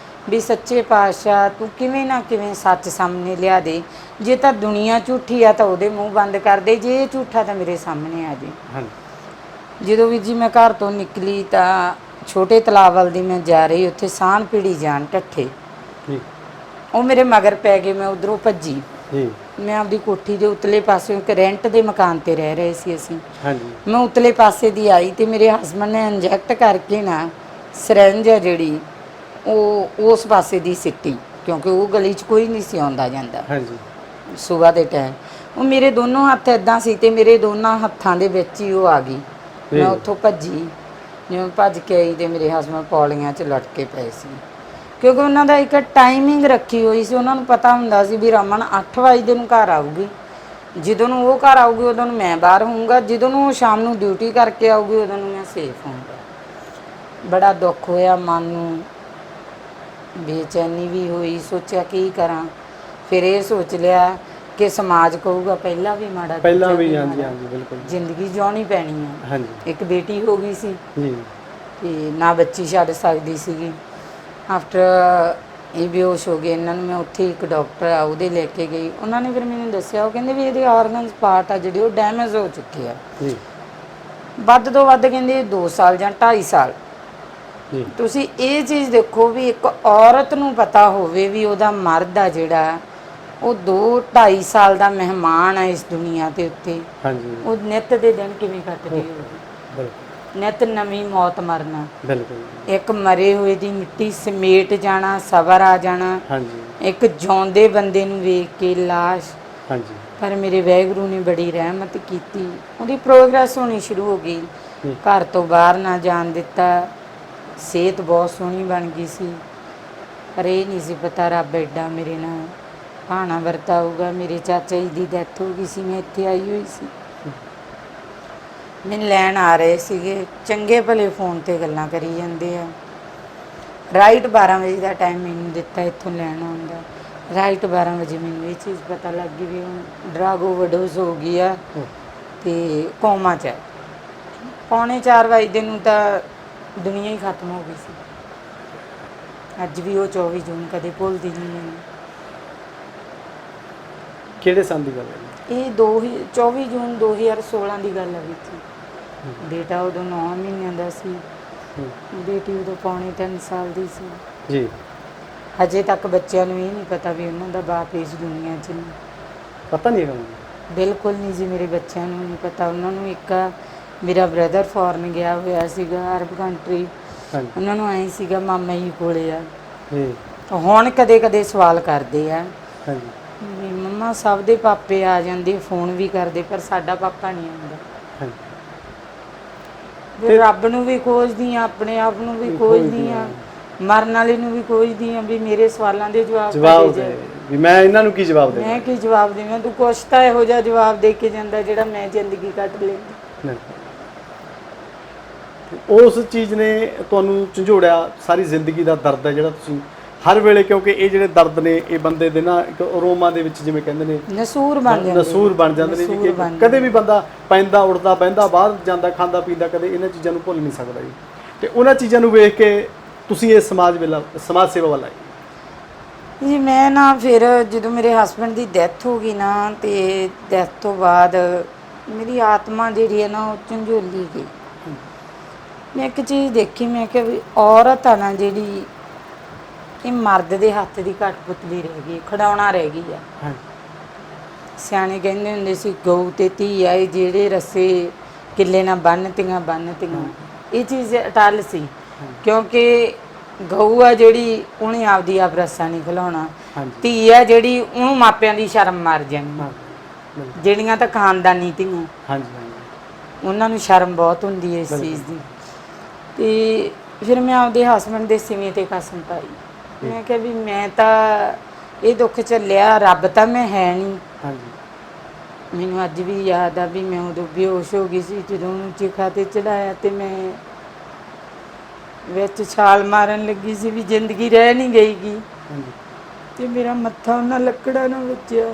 ਵੀ ਸੱਚੇ ਪਾਤਸ਼ਾਹ ਤੂੰ ਕਿਵੇਂ ਨਾ ਕਿਵੇਂ ਸੱਚ ਸਾਹਮਣੇ ਲਿਆ ਦੇ। ਜੇ ਤਾਂ ਦੁਨੀਆ ਝੂਠੀ ਆ ਤਾਂ ਉਹਦੇ ਮੂੰਹ ਬੰਦ ਕਰ ਦੇ, ਜੇ ਇਹ ਝੂਠਾ ਤਾਂ ਮੇਰੇ ਸਾਹਮਣੇ ਆ ਜੇ। ਜਦੋਂ ਵੀ ਜੀ ਮੈਂ ਘਰ ਤੋਂ ਨਿਕਲੀ ਤਾਂ ਛੋਟੇ ਤਲਾਬ ਵੱਲ ਦੀ ਮੈਂ ਜਾ ਰਹੀ, ਉੱਥੇ ਸਾਨ ਪੀੜੀ ਜਾਣ ਢੱਠੇ, ਉਹ ਮੇਰੇ ਮਗਰ ਪੈ ਗਏ। ਮੈਂ ਉਧਰੋਂ ਭੱਜੀ। ਮੈਂ ਆਪਦੀ ਕੋਠੀ ਦੇ ਉਤਲੇ ਪਾਸੇ, ਇੱਕ ਰੈਂਟ ਦੇ ਮਕਾਨ ਤੇ ਰਹਿ ਰਹੇ ਸੀ ਅਸੀਂ। ਮੈਂ ਉਤਲੇ ਪਾਸੇ ਦੀ ਆਈ ਤੇ ਮੇਰੇ ਹਸਬੰਡ ਨੇ ਇੰਜੈਕਟ ਕਰਕੇ ਨਾ ਸਿਰੰਜ ਆ ਜਿਹੜੀ ਉਹ ਉਸ ਪਾਸੇ ਦੀ ਸਿੱਟੀ, ਕਿਉਂਕਿ ਉਹ ਗਲੀ 'ਚ ਕੋਈ ਨਹੀਂ ਸੀ ਆਉਂਦਾ ਜਾਂਦਾ ਸਵੇਰ ਦੇ ਟਾਈਮ। ਉਹ ਮੇਰੇ ਦੋਨੋਂ ਹੱਥ ਇਦਾਂ ਸੀ ਤੇ ਮੇਰੇ ਦੋਨਾਂ ਹੱਥਾਂ ਦੇ ਵਿੱਚ ਹੀ ਉਹ ਆ ਗਈ। ਮੈਂ ਉੱਥੋਂ ਭੱਜੀ। ਜਿਵੇਂ ਭੱਜ ਕੇ ਆਈ ਤੇ ਮੇਰੇ ਹਸਬੰਡ ਪੌੜੀਆਂ 'ਚ ਲਟਕੇ ਪਏ ਸੀ, ਕਿਉਂਕਿ ਉਹਨਾਂ ਦਾ ਇੱਕ ਟਾਈਮਿੰਗ ਰੱਖੀ ਹੋਈ ਸੀ। ਉਹਨਾਂ ਨੂੰ ਪਤਾ ਹੁੰਦਾ ਸੀ ਵੀ ਰਮਨ 8 ਵਜੇ ਨੂੰ ਘਰ ਆਊਗੀ, ਜਦੋਂ ਨੂੰ ਉਹ ਘਰ ਆਊਗੀ ਉਦੋਂ ਨੂੰ ਮੈਂ ਬਾਹਰ ਹੋਊਂਗਾ, ਜਦੋਂ ਨੂੰ ਉਹ ਸ਼ਾਮ ਨੂੰ ਡਿਊਟੀ ਕਰਕੇ ਆਊਗੀ ਉਦੋਂ ਨੂੰ ਮੈਂ ਸੇਫ ਹੋਊਂਗਾ। ਬੜਾ ਦੁੱਖ ਹੋਇਆ ਮਨ ਨੂੰ, ਬੇਚੈਨੀ ਵੀ ਹੋਈ। ਸੋਚਿਆ ਕੀ ਕਰਾਂ। ਫਿਰ ਇਹ ਸੋਚ ਲਿਆ ਕਿ ਸਮਾਜ ਕਹੂਗਾ ਪਹਿਲਾਂ ਵੀ ਮਾੜਾ, ਪਹਿਲਾਂ ਵੀ। ਹਾਂਜੀ ਬਿਲਕੁਲ। ਜ਼ਿੰਦਗੀ ਜਿਉਣੀ ਪੈਣੀ ਆ। ਇੱਕ ਬੇਟੀ ਹੋ ਗਈ ਸੀ ਤੇ ਨਾ ਬੱਚੀ ਛੱਡ ਸਕਦੀ ਸੀਗੀ। ਆਫਟਰ ਇਹ ਬੇਹੋਸ਼ ਹੋ ਗਏ ਇਹਨਾਂ ਨੂੰ, ਮੈਂ ਉੱਥੇ ਇੱਕ ਡਾਕਟਰ ਆ ਉਹਦੇ ਲੈ ਕੇ ਗਈ। ਉਹਨਾਂ ਨੇ ਫਿਰ ਮੈਨੂੰ ਦੱਸਿਆ, ਉਹ ਕਹਿੰਦੇ ਵੀ ਇਹਦੇ ਆਰਗਨਸ ਪਾਰਟ ਆ ਜਿਹੜੇ ਉਹ ਡੈਮੇਜ ਹੋ ਚੁੱਕੇ ਆ। ਵੱਧ ਤੋਂ ਵੱਧ ਕਹਿੰਦੇ 2 ਸਾਲ ਜਾਂ 2.5 ਸਾਲ। ਤੁਸੀਂ ਇਹ ਚੀਜ਼ ਦੇਖੋ ਵੀ ਇੱਕ ਔਰਤ ਨੂੰ ਪਤਾ ਹੋਵੇ ਵੀ ਉਹਦਾ ਮਰਦ ਆ ਜਿਹੜਾ ਉਹ 2-2.5 ਸਾਲ ਦਾ ਮਹਿਮਾਨ ਆ ਇਸ ਦੁਨੀਆ ਦੇ ਉੱਤੇ, ਉਹ ਨਿੱਤ ਦੇ ਦਿਨ ਕਿਵੇਂ ਕੱਟਦੀ ਹੋਵੇ। ਨਿੱਤ ਨਵੀਂ ਮੌਤ ਮਰਨਾ। ਇੱਕ ਮਰੇ ਹੋਏ ਦੀ ਮਿੱਟੀ ਸਮੇਟ ਜਾਣਾ, ਸਬਰ ਆ ਜਾਣਾ। ਇੱਕ ਜਿਉਂਦੇ ਬੰਦੇ ਨੂੰ ਵੇਖ ਕੇ ਲਾਸ਼। ਪਰ ਮੇਰੇ ਵਾਹਿਗੁਰੂ ਨੇ ਬੜੀ ਰਹਿਮਤ ਕੀਤੀ, ਉਹਦੀ ਪ੍ਰੋਗਰੈਸ ਹੋਣੀ ਸ਼ੁਰੂ ਹੋ ਗਈ। ਘਰ ਤੋਂ ਬਾਹਰ ਨਾ ਜਾਣ ਦਿੱਤਾ। ਸਿਹਤ ਬਹੁਤ ਸੋਹਣੀ ਬਣ ਗਈ ਸੀ, ਪਰ ਇਹ ਨਹੀਂ ਸੀ ਪਤਾ ਰੱਬ ਐਡਾ ਮੇਰੇ ਨਾਲ ਭਾਣਾ ਵਰਤਾਊਗਾ। ਮੇਰੇ ਚਾਚਾ ਜੀ ਦੀ ਡੈਥ ਹੋ ਗਈ ਸੀ, ਮੈਂ ਇੱਥੇ ਆਈ ਹੋਈ ਸੀ। ਮੈਨੂੰ ਲੈਣ ਆ ਰਹੇ ਸੀਗੇ, ਚੰਗੇ ਭਲੇ ਫੋਨ ਤੇ ਗੱਲਾਂ ਕਰੀ ਜਾਂਦੇ ਆ। ਰਾਈਟ 12 ਵਜੇ ਦਾ ਟਾਈਮ ਮੈਨੂੰ ਦਿੱਤਾ ਇੱਥੋਂ ਲੈਣ ਆਉਣ ਦਾ। ਰਾਈਟ 12 ਵਜੇ ਮੈਨੂੰ ਇਹ ਚੀਜ਼ ਪਤਾ ਲੱਗ ਗਈ ਵੀ ਹੁਣ ਡਰੱਗ ਓਵਰਡੋਜ਼ ਹੋ ਗਈ ਆ ਤੇ ਕੋਮਾ 'ਚ ਹੈ। 3:45 ਵਜੇ ਨੂੰ ਤਾਂ ਦੁਨੀਆ ਹੀ ਖਤਮ ਹੋ ਗਈ ਸੀ। ਅੱਜ ਵੀ ਉਹ 24 ਜੂਨ ਕਦੇ ਭੁੱਲਦੀ ਨਹੀਂ ਮੈਨੂੰ। ਕਿਹੜੇ ਸਾਲ ਦੀ ਗੱਲ ਹੈ? ਇਹ 24 ਜੂਨ 2016 ਦੀ ਗੱਲ ਹੈ ਵਿੱਚ। ਬੇਟਾ ਉਦੋਂ 9 ਮਹੀਨਿਆਂ ਦਾ ਸੀ, ਬੇਟੀ ਉਦੋਂ 3.25 ਸਾਲ ਦੀ ਸੀ। ਹਜੇ ਤੱਕ ਬੱਚਿਆਂ ਨੂੰ ਇਹ ਨਹੀਂ ਪਤਾ ਵੀ ਉਹਨਾਂ ਦਾ ਬਾਪ ਇਸ ਦੁਨੀਆ 'ਚ ਨਹੀਂ। ਪਤਾ ਨਹੀਂ ਹੈਗਾ? ਬਿਲਕੁਲ ਨਹੀਂ ਜੀ, ਮੇਰੇ ਬੱਚਿਆਂ ਨੂੰ ਨਹੀਂ ਪਤਾ। ਉਹਨਾਂ ਨੂੰ ਇੱਕ ਮੇਰਾ ਬ੍ਰਦਰ ਫੋਰਨ ਗਿਆ ਹੋਇਆ ਸੀਗਾ, ਅਰਬ ਕੰਟਰੀ। ਉਹਨਾਂ ਨੂੰ ਐਂ ਸੀਗਾ ਮਾਮਾ ਜੀ ਕੋਲੇ ਆ। ਹੁਣ ਕਦੇ ਕਦੇ ਸਵਾਲ ਕਰਦੇ ਆ ਵੀ ਮੰਮਾ ਸਭ ਦੇ ਪਾਪੇ ਆ ਜਾਂਦੇ, ਫੋਨ ਵੀ ਕਰਦੇ, ਪਰ ਸਾਡਾ ਪਾਪਾ ਨਹੀਂ ਆਉਂਦਾ। ਫਿਰ ਰੱਬ ਨੂੰ ਵੀ ਖੋਜਦੀ ਆ, ਆਪਣੇ ਆਪ ਨੂੰ ਵੀ ਖੋਜਦੀ ਆ, ਮਰਨ ਵਾਲੇ ਨੂੰ ਵੀ ਖੋਜਦੀ ਆ ਵੀ ਮੇਰੇ ਸਵਾਲਾਂ ਦੇ ਜਵਾਬ ਦੇ ਵੀ ਮੈਂ ਇਹਨਾਂ ਨੂੰ ਕੀ ਜਵਾਬ ਦੇਵਾਂ। ਮੈਂ ਕੀ ਜਵਾਬ ਦੇਵਾਂ? ਤੂੰ ਕੁਛ ਤਾਂ ਇਹੋ ਜਿਹਾ ਜਵਾਬ ਦੇ ਕੇ ਜਾਂਦਾ ਜਿਹੜਾ ਮੈਂ ਜ਼ਿੰਦਗੀ ਕੱਟ ਲੈਂਦੀ। ਉਸ ਚੀਜ਼ ਨੇ ਤੁਹਾਨੂੰ ਝੰਜੋੜਿਆ। ਸਾਰੀ ਜ਼ਿੰਦਗੀ ਦਾ ਦਰਦ ਹੈ ਜਿਹੜਾ ਤੁਸੀਂ ਹਰ ਵੇਲੇ, ਕਿਉਂਕਿ ਇਹ ਜਿਹੜੇ ਦਰਦ ਨੇ ਇਹ ਬੰਦੇ ਦੇ ਨਾ ਇੱਕ ਅਰੋਮਾ ਦੇ ਵਿੱਚ ਜਿਵੇਂ ਕਹਿੰਦੇ ਨੇ ਨਸੂਰ ਬਣ ਜਾਂਦੇ ਨੇ ਜੀ। ਕਦੇ ਵੀ ਬੰਦਾ ਪੈਂਦਾ ਉੱਠਦਾ ਬਹਿੰਦਾ ਬਾਹਰ ਜਾਂਦਾ ਖਾਂਦਾ ਪੀਂਦਾ ਕਦੇ ਇਹਨਾਂ ਚੀਜ਼ਾਂ ਨੂੰ ਭੁੱਲ ਨਹੀਂ ਸਕਦਾ ਜੀ। ਤੇ ਉਹਨਾਂ ਚੀਜ਼ਾਂ ਨੂੰ ਵੇਖ ਕੇ ਤੁਸੀਂ ਇਹ ਸਮਾਜ ਸੇਵਾ ਵੱਲ ਆਏ ਜੀ। ਮੈਂ ਨਾ ਫਿਰ ਜਦੋਂ ਮੇਰੇ ਹਸਬੈਂਡ ਦੀ ਡੈਥ ਹੋ ਗਈ ਨਾ, ਤੇ ਡੈਥ ਤੋਂ ਬਾਅਦ ਮੇਰੀ ਆਤਮਾ ਜਿਹੜੀ ਹੈ ਨਾ ਉਹ ਝੰਜੋਲੀ ਗਈ। ਮੈਂ ਇੱਕ ਚੀਜ਼ ਦੇਖੀ, ਮੈਂ ਕਿਹਾ ਵੀ ਔਰਤ ਆ ਨਾ ਜਿਹੜੀ, ਇਹ ਮਰਦ ਦੇ ਹੱਥ ਦੀ ਕਠਪੁਤਲੀ ਰਹਿ ਗਈ, ਖਿਡੌਣਾ ਰਹਿ ਗਈ ਆ। ਸਿਆਣੇ ਕਹਿੰਦੇ ਹੁੰਦੇ ਸੀ ਗਊ ਤੇ ਧੀ ਆਏ ਜਿਹੜੇ ਰੱਸੇ ਕਿੱਲੇ ਨਾਲ ਬੰਨ੍ਹਤੀਆਂ। ਇਹ ਚੀਜ਼ ਅਟੱਲ ਸੀ, ਕਿਉਂਕਿ ਗਊ ਆ ਜਿਹੜੀ ਉਹਨੇ ਆਪਦੀ ਆਪ ਰੱਸਾ ਨਹੀਂ ਖਿਲਾਉਣਾ। ਧੀ ਆ ਜਿਹੜੀ ਉਹਨੂੰ ਮਾਪਿਆਂ ਦੀ ਸ਼ਰਮ ਮਾਰ ਜਾਣੀ। ਜਿਹੜੀਆਂ ਤਾਂ ਖਾਨਦਾਨੀ ਧੀਆਂ, ਉਹਨਾਂ ਨੂੰ ਸ਼ਰਮ ਬਹੁਤ ਹੁੰਦੀ ਹੈ ਇਸ ਚੀਜ਼ ਦੀ। ਤੇ ਫਿਰ ਮੈਂ ਆਪਦੇ ਹਸਬੈਂਡ ਦੇ ਸਿਵੇਂ ਤੇ ਕਸਮ ਪਾਈ। ਮੈਂ ਕਿਹਾ ਵੀ ਮੈਂ ਤਾਂ ਇਹ ਦੁੱਖ ਝੱਲਿਆ, ਰੱਬ ਤਾਂ ਮੈਂ ਹੈ ਨਹੀਂ। ਮੈਨੂੰ ਅੱਜ ਵੀ ਯਾਦ ਆ ਵੀ ਮੈਂ ਉਦੋਂ ਬੇਹੋਸ਼ ਹੋ ਗਈ ਸੀ ਜਦੋਂ ਉਹਨੂੰ ਚਿਖਾ ਤੇ ਚੜਾਇਆ ਤੇ ਮੈਂ ਵਿੱਚ ਛਾਲ ਮਾਰਨ ਲੱਗੀ ਸੀ ਵੀ ਜ਼ਿੰਦਗੀ ਰਹਿ ਨਹੀਂ ਗਈਗੀ। ਤੇ ਮੇਰਾ ਮੱਥਾ ਉਹਨਾਂ ਲੱਕੜਾਂ ਨਾਲ ਵੱਜਿਆ।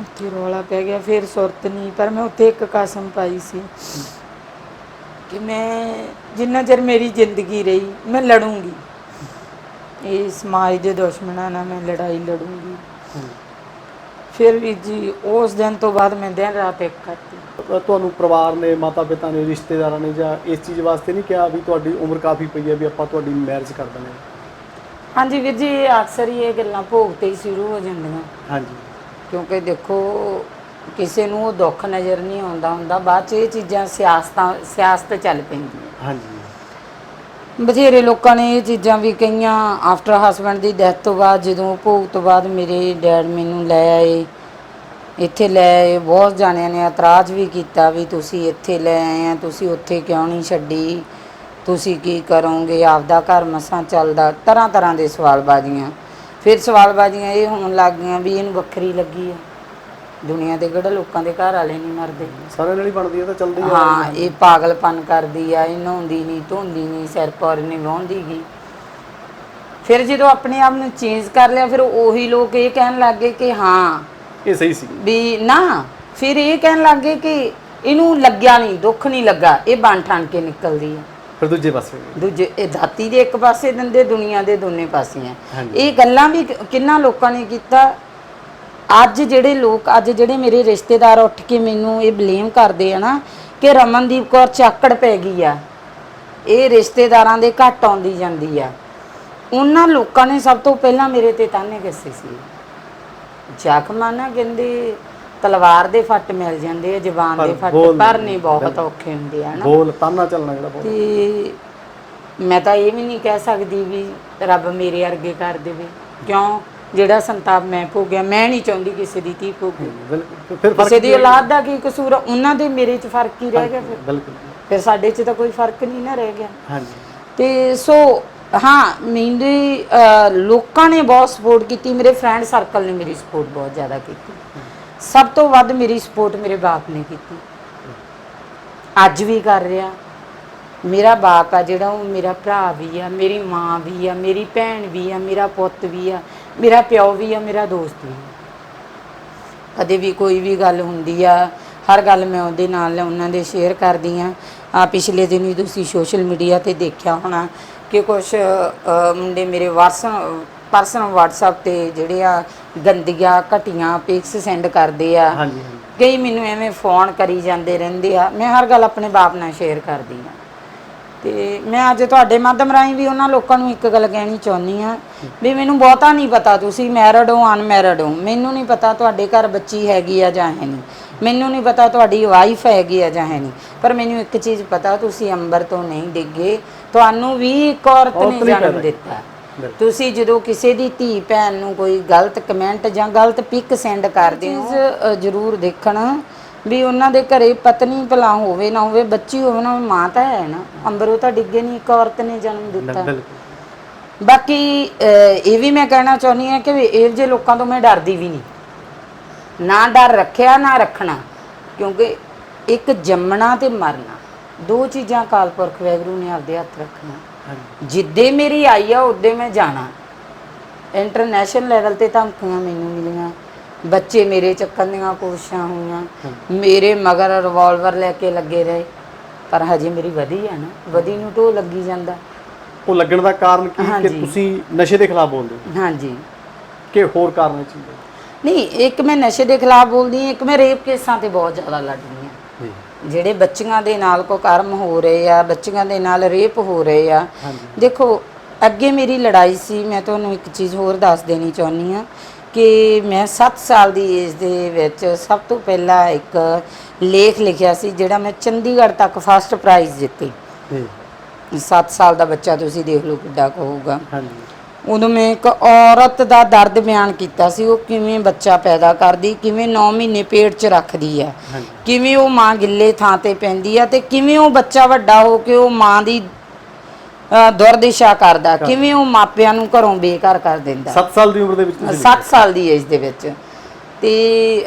ਉੱਥੇ ਰੌਲਾ ਪੈ ਗਿਆ, ਫਿਰ ਸੁਰਤ ਨਹੀਂ। ਪਰ ਮੈਂ ਉੱਥੇ ਇੱਕ ਕਸਮ ਪਾਈ ਸੀ ਕਿ ਮੈਂ ਜਿੰਨਾ ਚਿਰ ਮੇਰੀ ਜ਼ਿੰਦਗੀ ਰਹੀ ਮੈਂ ਲੜੂੰਗੀ, ਇਹ ਸਮਾਜ ਦੇ ਦੁਸ਼ਮਣਾਂ ਨਾਲ ਮੈਂ ਲੜਾਈ ਲੜੂੰਗੀ। ਫਿਰ ਵੀ ਜੀ ਉਸ ਦਿਨ ਤੋਂ ਬਾਅਦ ਮੈਂ ਦਿਨ ਰਾਤ ਇੱਕ ਕਰਤੀ। ਤੁਹਾਨੂੰ ਪਰਿਵਾਰ ਨੇ, ਮਾਤਾ ਪਿਤਾ ਨੇ, ਰਿਸ਼ਤੇਦਾਰਾਂ ਨੇ ਜਾਂ ਇਸ ਚੀਜ਼ ਵਾਸਤੇ ਨਹੀਂ ਕਿਹਾ ਵੀ ਤੁਹਾਡੀ ਉਮਰ ਕਾਫੀ ਪਈ ਹੈ ਵੀ ਆਪਾਂ ਤੁਹਾਡੀ ਮੈਰਿਜ ਕਰ ਦਿੰਦੇ ਹਾਂ? ਹਾਂਜੀ ਵੀਰ ਜੀ, ਇਹ ਅਕਸਰ ਹੀ ਇਹ ਗੱਲਾਂ ਭੋਗ ਤੇ ਹੀ ਸ਼ੁਰੂ ਹੋ ਜਾਂਦੀਆਂ। ਹਾਂਜੀ। ਕਿਉਂਕਿ ਦੇਖੋ ਕਿਸੇ ਨੂੰ ਉਹ ਦੁੱਖ ਨਜ਼ਰ ਨਹੀਂ ਆਉਂਦਾ ਹੁੰਦਾ, ਬਾਅਦ 'ਚ ਇਹ ਚੀਜ਼ਾਂ ਸਿਆਸਤ ਚੱਲ ਪੈਂਦੀ ਹੈ। ਹਾਂਜੀ। ਬਥੇਰੇ ਲੋਕਾਂ ਨੇ ਇਹ ਚੀਜ਼ਾਂ ਵੀ ਕਹੀਆਂ। ਆਫਟਰ ਹਸਬੈਂਡ ਦੀ ਡੈਥ ਤੋਂ ਬਾਅਦ, ਜਦੋਂ ਭੋਗ ਤੋਂ ਬਾਅਦ ਮੇਰੇ ਡੈਡ ਮੈਨੂੰ ਲੈ ਆਏ, ਇੱਥੇ ਲੈ ਆਏ, ਬਹੁਤ ਜਾਣਿਆਂ ਨੇ ਇਤਰਾਜ਼ ਵੀ ਕੀਤਾ ਵੀ ਤੁਸੀਂ ਇੱਥੇ ਲੈ ਆਏ ਆ, ਤੁਸੀਂ ਉੱਥੇ ਕਿਉਂ ਨਹੀਂ ਛੱਡੀ, ਤੁਸੀਂ ਕੀ ਕਰੋਗੇ, ਆਪਦਾ ਘਰ ਮਸਾਂ ਚੱਲਦਾ, ਤਰ੍ਹਾਂ ਤਰ੍ਹਾਂ ਦੇ ਸਵਾਲਬਾਜ਼ੀਆਂ। ਫਿਰ ਸਵਾਲਬਾਜ਼ੀਆਂ ਇਹ ਹੋਣ ਲੱਗ ਗਈਆਂ ਵੀ ਇਹਨੂੰ ਵੱਖਰੀ ਲੱਗੀ ਆ, ਦੁਨੀਆ ਦੇ ਕਿਹੜਾ ਲੋਕਾਂ ਦੇ ਘਰ ਵਾਲੇ ਨਹੀਂ ਮਰਦੇ, ਸਾਰਿਆਂ ਨਾਲ ਹੀ ਬਣਦੀ ਹੈ ਤਾਂ ਚੱਲਦੀ ਆ। ਹਾਂ, ਇਹ ਪਾਗਲਪਨ ਕਰਦੀ ਆ, ਇਹ ਨਹਾਉਂਦੀ ਨਹੀਂ ਧੋਂਦੀ ਨਹੀਂ, ਸਿਰ ਪਰ ਨਹੀਂ ਵਾਹੁੰਦੀ ਗੀ। ਫਿਰ ਜਦੋਂ ਆਪਣੇ ਆਪ ਨੂੰ ਚੇਂਜ ਕਰ ਲਿਆ, ਫਿਰ ਉਹੀ ਲੋਕ ਇਹ ਕਹਿਣ ਲੱਗ ਗਏ ਕਿ ਹਾਂ ਇਹ ਸਹੀ ਸੀ ਵੀ ਨਾ, ਫਿਰ ਇਹ ਕਹਿਣ ਲੱਗ ਗਏ ਕਿ ਇਹਨੂੰ ਲੱਗਿਆ ਨਹੀਂ, ਦੁੱਖ ਨਹੀਂ ਲੱਗਾ, ਇਹ ਬਣ ਠਣ ਕੇ ਨਿਕਲਦੀ ਆ। ਫਿਰ ਦੂਜੇ ਪਾਸੇ ਦੂਜੇ ਇਹ ਦਾਤੀ ਦੇ ਇੱਕ ਪਾਸੇ ਦਿੰਦੇ, ਦੁਨੀਆ ਦੇ ਦੋਨੇ ਪਾਸੇ ਆ। ਹਾਂਜੀ। ਇਹ ਗੱਲਾਂ ਵੀ ਕਿੰਨਾ ਲੋਕਾਂ ਨੇ ਕੀਤਾ। ਅੱਜ ਜਿਹੜੇ ਮੇਰੇ ਰਿਸ਼ਤੇਦਾਰ ਉੱਠ ਕੇ ਮੈਨੂੰ ਇਹ ਬਲੇਮ ਕਰਦੇ ਆ ਨਾ ਕਿ ਰਮਨਦੀਪ ਕੌਰ ਚਾਕੜ ਪੈ ਗਈ ਆ, ਇਹ ਰਿਸ਼ਤੇਦਾਰਾਂ ਦੇ ਘੱਟ ਆਉਂਦੀ ਜਾਂਦੀ ਆ, ਉਹਨਾਂ ਲੋਕਾਂ ਨੇ ਸਭ ਤੋਂ ਪਹਿਲਾਂ ਮੇਰੇ ਤੇ ਤਾਨੇ ਕੱਸੇ ਸੀ। ਜ਼ਖਮਾਂ ਨਾ ਕਹਿੰਦੇ ਤਲਵਾਰ ਦੇ ਫੱਟ ਮਿਲ ਜਾਂਦੇ ਆ, ਜ਼ਬਾਨ ਦੇ ਫੱਟ ਭਰਨੇ ਬਹੁਤ ਔਖੇ ਹੁੰਦੇ ਆ ਨਾ। ਬੋਲ ਤਾਨਾ ਚੱਲਣਾ ਜਿਹੜਾ ਬਹੁਤ। ਤੇ ਮੈਂ ਤਾਂ ਇਹ ਵੀ ਨਹੀਂ ਕਹਿ ਸਕਦੀ ਵੀ ਰੱਬ ਮੇਰੇ ਅਰਗੇ ਕਰ ਦੇਵੇ, ਕਿਉਂ ਜਿਹੜਾ ਸੰਤਾਪ ਮੈਂ ਭੋਗਿਆ, ਮੈਂ ਨਹੀਂ ਚਾਹੁੰਦੀ ਕਿਸੇ ਦੀ ਧੀ ਭੋਗੇ। ਬਿਲਕੁਲ। ਫਿਰ ਕਿਸੇ ਦੀ ਔਲਾਦ ਦਾ ਕੀ ਕਸੂਰ ਆ, ਉਹਨਾਂ ਦੇ ਮੇਰੇ 'ਚ ਫਰਕ ਹੀ ਰਹਿ ਗਿਆ। ਬਿਲਕੁਲ। ਫਿਰ ਸਾਡੇ 'ਚ ਤਾਂ ਕੋਈ ਫਰਕ ਨਹੀਂ ਨਾ ਰਹਿ ਗਿਆ। ਹਾਂਜੀ। ਤੇ ਸੋ ਹਾਂ, ਮੇਰੀ ਲੋਕਾਂ ਨੇ ਬਹੁਤ ਸਪੋਰਟ ਕੀਤੀ, ਮੇਰੇ ਫਰੈਂਡ ਸਰਕਲ ਨੇ ਮੇਰੀ ਸਪੋਰਟ ਬਹੁਤ ਜ਼ਿਆਦਾ ਕੀਤੀ। ਸਭ ਤੋਂ ਵੱਧ ਮੇਰੀ ਸਪੋਰਟ ਮੇਰੇ ਬਾਪ ਨੇ ਕੀਤੀ, ਅੱਜ ਵੀ ਕਰ ਰਿਹਾ। ਮੇਰਾ ਬਾਪ ਆ ਜਿਹੜਾ, ਉਹ ਮੇਰਾ ਭਰਾ ਵੀ ਆ, ਮੇਰੀ ਮਾਂ ਵੀ ਆ, ਮੇਰੀ ਭੈਣ ਵੀ ਆ, ਮੇਰਾ ਪੁੱਤ ਵੀ ਆ, ਮੇਰਾ ਪਿਓ ਵੀ ਆ, ਮੇਰਾ ਦੋਸਤ ਵੀ ਆ। ਕਦੇ ਵੀ ਕੋਈ ਵੀ ਗੱਲ ਹੁੰਦੀ ਆ, ਹਰ ਗੱਲ ਮੈਂ ਉਹਦੇ ਨਾਲ ਉਹਨਾਂ ਦੇ ਸ਼ੇਅਰ ਕਰਦੀ ਆ। ਪਿਛਲੇ ਦਿਨ ਹੀ ਤੁਸੀਂ ਸੋਸ਼ਲ ਮੀਡੀਆ ਤੇ ਦੇਖਿਆ ਹੋਣਾ ਕਿ ਕੁਛ ਮੁੰਡੇ ਮੇਰੇ ਪਰਸਨਲ WhatsApp ਤੇ ਜਿਹੜੇ ਆ ਗੰਦੀਆਂ ਘਟੀਆਂ ਪਿਕਸ ਸੈਂਡ ਕਰਦੇ ਆ। ਹਾਂਜੀ। ਕਈ ਮੈਨੂੰ ਐਵੇਂ ਫੋਨ ਕਰੀ ਜਾਂਦੇ ਰਹਿੰਦੇ ਆ। ਮੈਂ ਹਰ ਗੱਲ ਆਪਣੇ ਬਾਪ ਨਾਲ ਸ਼ੇਅਰ ਕਰਦੀ ਆ। ਤੇ ਮੈਂ ਅੱਜ ਤੁਹਾਡੇ ਮਾਧਿਅਮ ਰਾਹੀਂ ਵੀ ਉਹਨਾਂ ਲੋਕਾਂ ਨੂੰ ਇੱਕ ਗੱਲ ਕਹਿਣੀ ਚਾਹੁੰਦੀ ਆ ਵੀ ਮੈਨੂੰ ਬਹੁਤਾ ਨਹੀਂ ਪਤਾ ਤੁਸੀਂ ਮੈਰਿਡ ਹੋ ਅਨਮੈਰਿਡ ਹੋ, ਮੈਨੂੰ ਨਹੀਂ ਪਤਾ ਤੁਹਾਡੇ ਘਰ ਬੱਚੀ ਹੈਗੀ ਆ ਜਾਂ ਹੈ ਨਹੀਂ, ਮੈਨੂੰ ਨਹੀਂ ਪਤਾ ਤੁਹਾਡੀ ਵਾਈਫ ਹੈਗੀ ਆ ਜਾਂ ਹੈ ਨਹੀਂ, ਪਰ ਮੈਨੂੰ ਇੱਕ ਚੀਜ਼ ਪਤਾ, ਤੁਸੀਂ ਅੰਬਰ ਤੋਂ ਨਹੀਂ ਡਿੱਗੇ, ਤੁਹਾਨੂੰ ਵੀ ਇੱਕ ਔਰਤ ਨੇ ਜਨਮ ਦਿੱਤਾ। ਤੁਸੀਂ ਜਦੋਂ ਕਿਸੇ ਦੀ ਧੀ ਭੈਣ ਨੂੰ ਕੋਈ ਗਲਤ ਕਮੈਂਟ ਜਾਂ ਗਲਤ ਪਿਕ ਸੈਂਡ ਕਰਦੇ ਹੋ, ਜ਼ਰੂਰ ਦੇਖਣਾ ਵੀ ਉਹਨਾਂ ਦੇ ਘਰੇ ਪਤਨੀ ਭਲਾ ਹੋਵੇ ਨਾ ਹੋਵੇ, ਬੱਚੀ ਹੋਵੇ ਨਾ ਹੋਵੇ, ਮਾਂ ਤਾਂ ਹੈ ਨਾ, ਅੰਬਰੋਂ ਤਾਂ ਡਿੱਗੇ ਨਹੀਂ, ਇੱਕ ਔਰਤ ਨੇ ਜਨਮ ਦਿੱਤਾ। ਬਾਕੀ ਇਹ ਵੀ ਮੈਂ ਕਹਿਣਾ ਚਾਹੁੰਦੀ ਹਾਂ ਕਿ ਇਹੋ ਜਿਹੇ ਲੋਕਾਂ ਤੋਂ ਮੈਂ ਡਰਦੀ ਵੀ ਨਹੀਂ, ਨਾ ਡਰ ਰੱਖਿਆ ਨਾ ਰੱਖਣਾ, ਕਿਉਂਕਿ ਇੱਕ ਜੰਮਣਾ ਤੇ ਮਰਨਾ ਦੋ ਚੀਜ਼ਾਂ ਅਕਾਲ ਪੁਰਖ ਵਾਹਿਗੁਰੂ ਨੇ ਆਪਦੇ ਹੱਥ ਰੱਖਣਾ। ਜਿੱਦੇ ਮੇਰੀ ਆਈ ਆ ਉੱਦੇ ਮੈਂ ਜਾਣਾ। ਇੰਟਰਨੈਸ਼ਨਲ ਲੈਵਲ ਤੇ ਧਮਕੀਆਂ ਮੈਨੂੰ ਮਿਲੀਆਂ, ਬੱਚੇ ਮੇਰੇ ਚੱਕਣ ਦੀਆਂ ਕੋਸ਼ਿਸ਼ਾਂ ਹੋਈਆਂ, ਮੇਰੇ ਮਗਰ ਰਿਵਾਲਵਰ ਲੈ ਕੇ ਲੱਗੇ ਰਹੇ, ਪਰ ਹਜੇ ਮੇਰੀ ਵਧੀ ਆ ਨਾ, ਵਧੀ ਨੂੰ ਢੋ ਲੱਗੀ ਜਾਂਦਾ। ਉਹ ਲੱਗਣ ਦਾ ਕਾਰਨ ਕੀ ਕਿ ਤੁਸੀਂ ਨਸ਼ੇ ਦੇ ਖਿਲਾਫ ਬੋਲਦੇ ਹੋ? ਹਾਂਜੀ। ਕਿ ਹੋਰ ਕਾਰਨ ਹੈ? ਨਹੀਂ, ਇੱਕ ਮੈਂ ਨਸ਼ੇ ਦੇ ਖਿਲਾਫ ਬੋਲਦੀ ਹਾਂ, ਇੱਕ ਮੈਂ ਰੇਪ ਕੇਸਾਂ ਤੇ ਬਹੁਤ ਜ਼ਿਆਦਾ ਲੜਦੀ ਹਾਂ। ਜਿਹੜੇ ਬੱਚੀਆਂ ਦੇ ਨਾਲ ਕੁਕਰਮ ਹੋ ਰਹੇ ਆ, ਬੱਚੀਆਂ ਦੇ ਨਾਲ ਰੇਪ ਹੋ ਰਹੇ ਆ। ਦੇਖੋ ਅੱਗੇ ਮੇਰੀ ਲੜਾਈ ਸੀ, ਮੈਂ ਤੁਹਾਨੂੰ ਇੱਕ ਚੀਜ਼ ਹੋਰ ਦੱਸ ਦੇਣੀ ਚਾਹੁੰਦੀ ਹਾਂ ਕਿ ਮੈਂ 7 ਸਾਲ ਦੀ ਏਜ ਦੇ ਵਿੱਚ ਸਭ ਤੋਂ ਪਹਿਲਾਂ ਇੱਕ ਲੇਖ ਲਿਖਿਆ ਸੀ ਜਿਹੜਾ ਮੈਂ ਚੰਡੀਗੜ੍ਹ ਤੱਕ ਫਸਟ ਪ੍ਰਾਈਜ਼ ਜਿੱਤੀ। 7 ਸਾਲ ਦਾ ਬੱਚਾ ਤੁਸੀਂ ਦੇਖ ਲਓ ਕਿੱਡਾ ਕਹੂਗਾ। ਉਦੋਂ ਮੈਂ ਇੱਕ ਔਰਤ ਦਾ ਦਰਦ ਬਿਆਨ ਕੀਤਾ ਸੀ, ਉਹ ਕਿਵੇਂ ਬੱਚਾ ਪੈਦਾ ਕਰਦੀ, ਕਿਵੇਂ 9 ਮਹੀਨੇ ਪੇਟ 'ਚ ਰੱਖਦੀ ਆ, ਕਿਵੇਂ ਉਹ ਮਾਂ ਗਿੱਲੇ ਥਾਂ ਤੇ ਪੈਂਦੀ ਆ, ਤੇ ਕਿਵੇਂ ਉਹ ਬੱਚਾ ਵੱਡਾ ਹੋ ਕੇ ਉਹ ਮਾਂ ਦੀ ਦੁਰਦਿਸ਼ਾ ਕਰਦਾ, ਕਿਵੇਂ ਉਹ ਮਾਪਿਆਂ ਨੂੰ ਘਰੋਂ ਬੇਘਰ ਕਰ ਦਿੰਦਾ। 7 ਸਾਲ ਦੀ ਉਮਰ ਦੇ ਵਿੱਚ? 7 ਸਾਲ ਦੀ ਏਜ ਦੇ ਵਿੱਚ। ਤੇ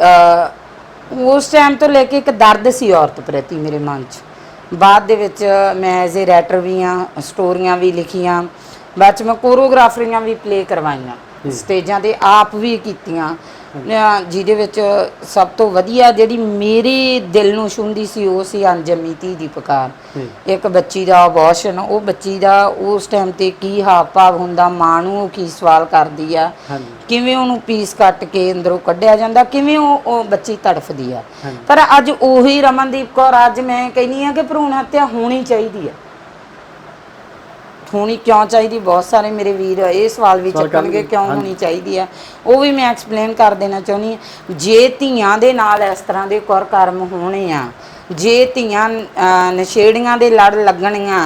ਉਸ ਟਾਈਮ ਤੋਂ ਲੈ ਕੇ ਇੱਕ ਦਰਦ ਸੀ ਔਰਤ ਪ੍ਰਤੀ ਮੇਰੇ ਮਨ 'ਚ। ਬਾਅਦ ਦੇ ਵਿੱਚ ਮੈਂ ਐਜ਼ ਏ ਰਾਈਟਰ ਵੀ ਹਾਂ, ਸਟੋਰੀਆਂ ਵੀ ਲਿਖੀਆਂ, ਬਾਅਦ 'ਚ ਮੈਂ ਕੋਰੀਓਗ੍ਰਾਫਰੀਆਂ ਵੀ ਪਲੇ ਕਰਵਾਈਆਂ, ਸਟੇਜਾਂ 'ਤੇ ਆਪ ਵੀ ਕੀਤੀਆਂ, ਜਿਹਦੇ ਵਿੱਚ ਸਭ ਤੋਂ ਵਧੀਆ ਜਿਹੜੀ ਮੇਰੇ ਦਿਲ ਨੂੰ ਛੂੰਹਦੀ ਸੀ ਉਹ ਸੀ ਅਣਜੰਮੀ ਧੀ ਦੀ ਪੁਕਾਰ। ਇੱਕ ਬੱਚੀ ਦਾ ਅਬੋਰਸ਼ਨ, ਉਹ ਬੱਚੀ ਦਾ ਉਸ ਟਾਈਮ ਤੇ ਕੀ ਹਾਵ ਭਾਵ ਹੁੰਦਾ, ਮਾਂ ਨੂੰ ਉਹ ਕੀ ਸਵਾਲ ਕਰਦੀ ਆ, ਕਿਵੇਂ ਉਹਨੂੰ ਪੀਸ ਕੱਟ ਕੇ ਅੰਦਰੋਂ ਕੱਢਿਆ ਜਾਂਦਾ, ਕਿਵੇਂ ਉਹ ਬੱਚੀ ਤੜਫਦੀ ਆ। ਪਰ ਅੱਜ ਉਹੀ ਰਮਨਦੀਪ ਕੌਰ, ਅੱਜ ਮੈਂ ਕਹਿੰਦੀ ਆ ਕਿ ਭਰੂਣ ਹੱਤਿਆ ਹੋਣੀ ਚਾਹੀਦੀ ਆ। ਹੋਣੀ ਕਿਉਂ ਚਾਹੀਦੀ, ਬਹੁਤ ਸਾਰੇ ਮੇਰੇ ਵੀਰ ਇਹ ਸਵਾਲ ਵੀ ਚੱਕਣਗੇ ਕਿਉਂ ਹੋਣੀ ਚਾਹੀਦੀ ਆ, ਉਹ ਵੀ ਮੈਂ ਐਕਸਪਲੇਨ ਕਰ ਦੇਣਾ ਚਾਹੁੰਦੀ ਹਾਂ। ਜੇ ਧੀਆਂ ਦੇ ਨਾਲ ਇਸ ਤਰ੍ਹਾਂ ਦੇ ਕੁਕਰਮ ਹੋਣੇ ਆ, ਜੇ ਧੀਆਂ ਨਸ਼ੇੜੀਆਂ ਦੇ ਲੜ ਲੱਗਣੀਆਂ,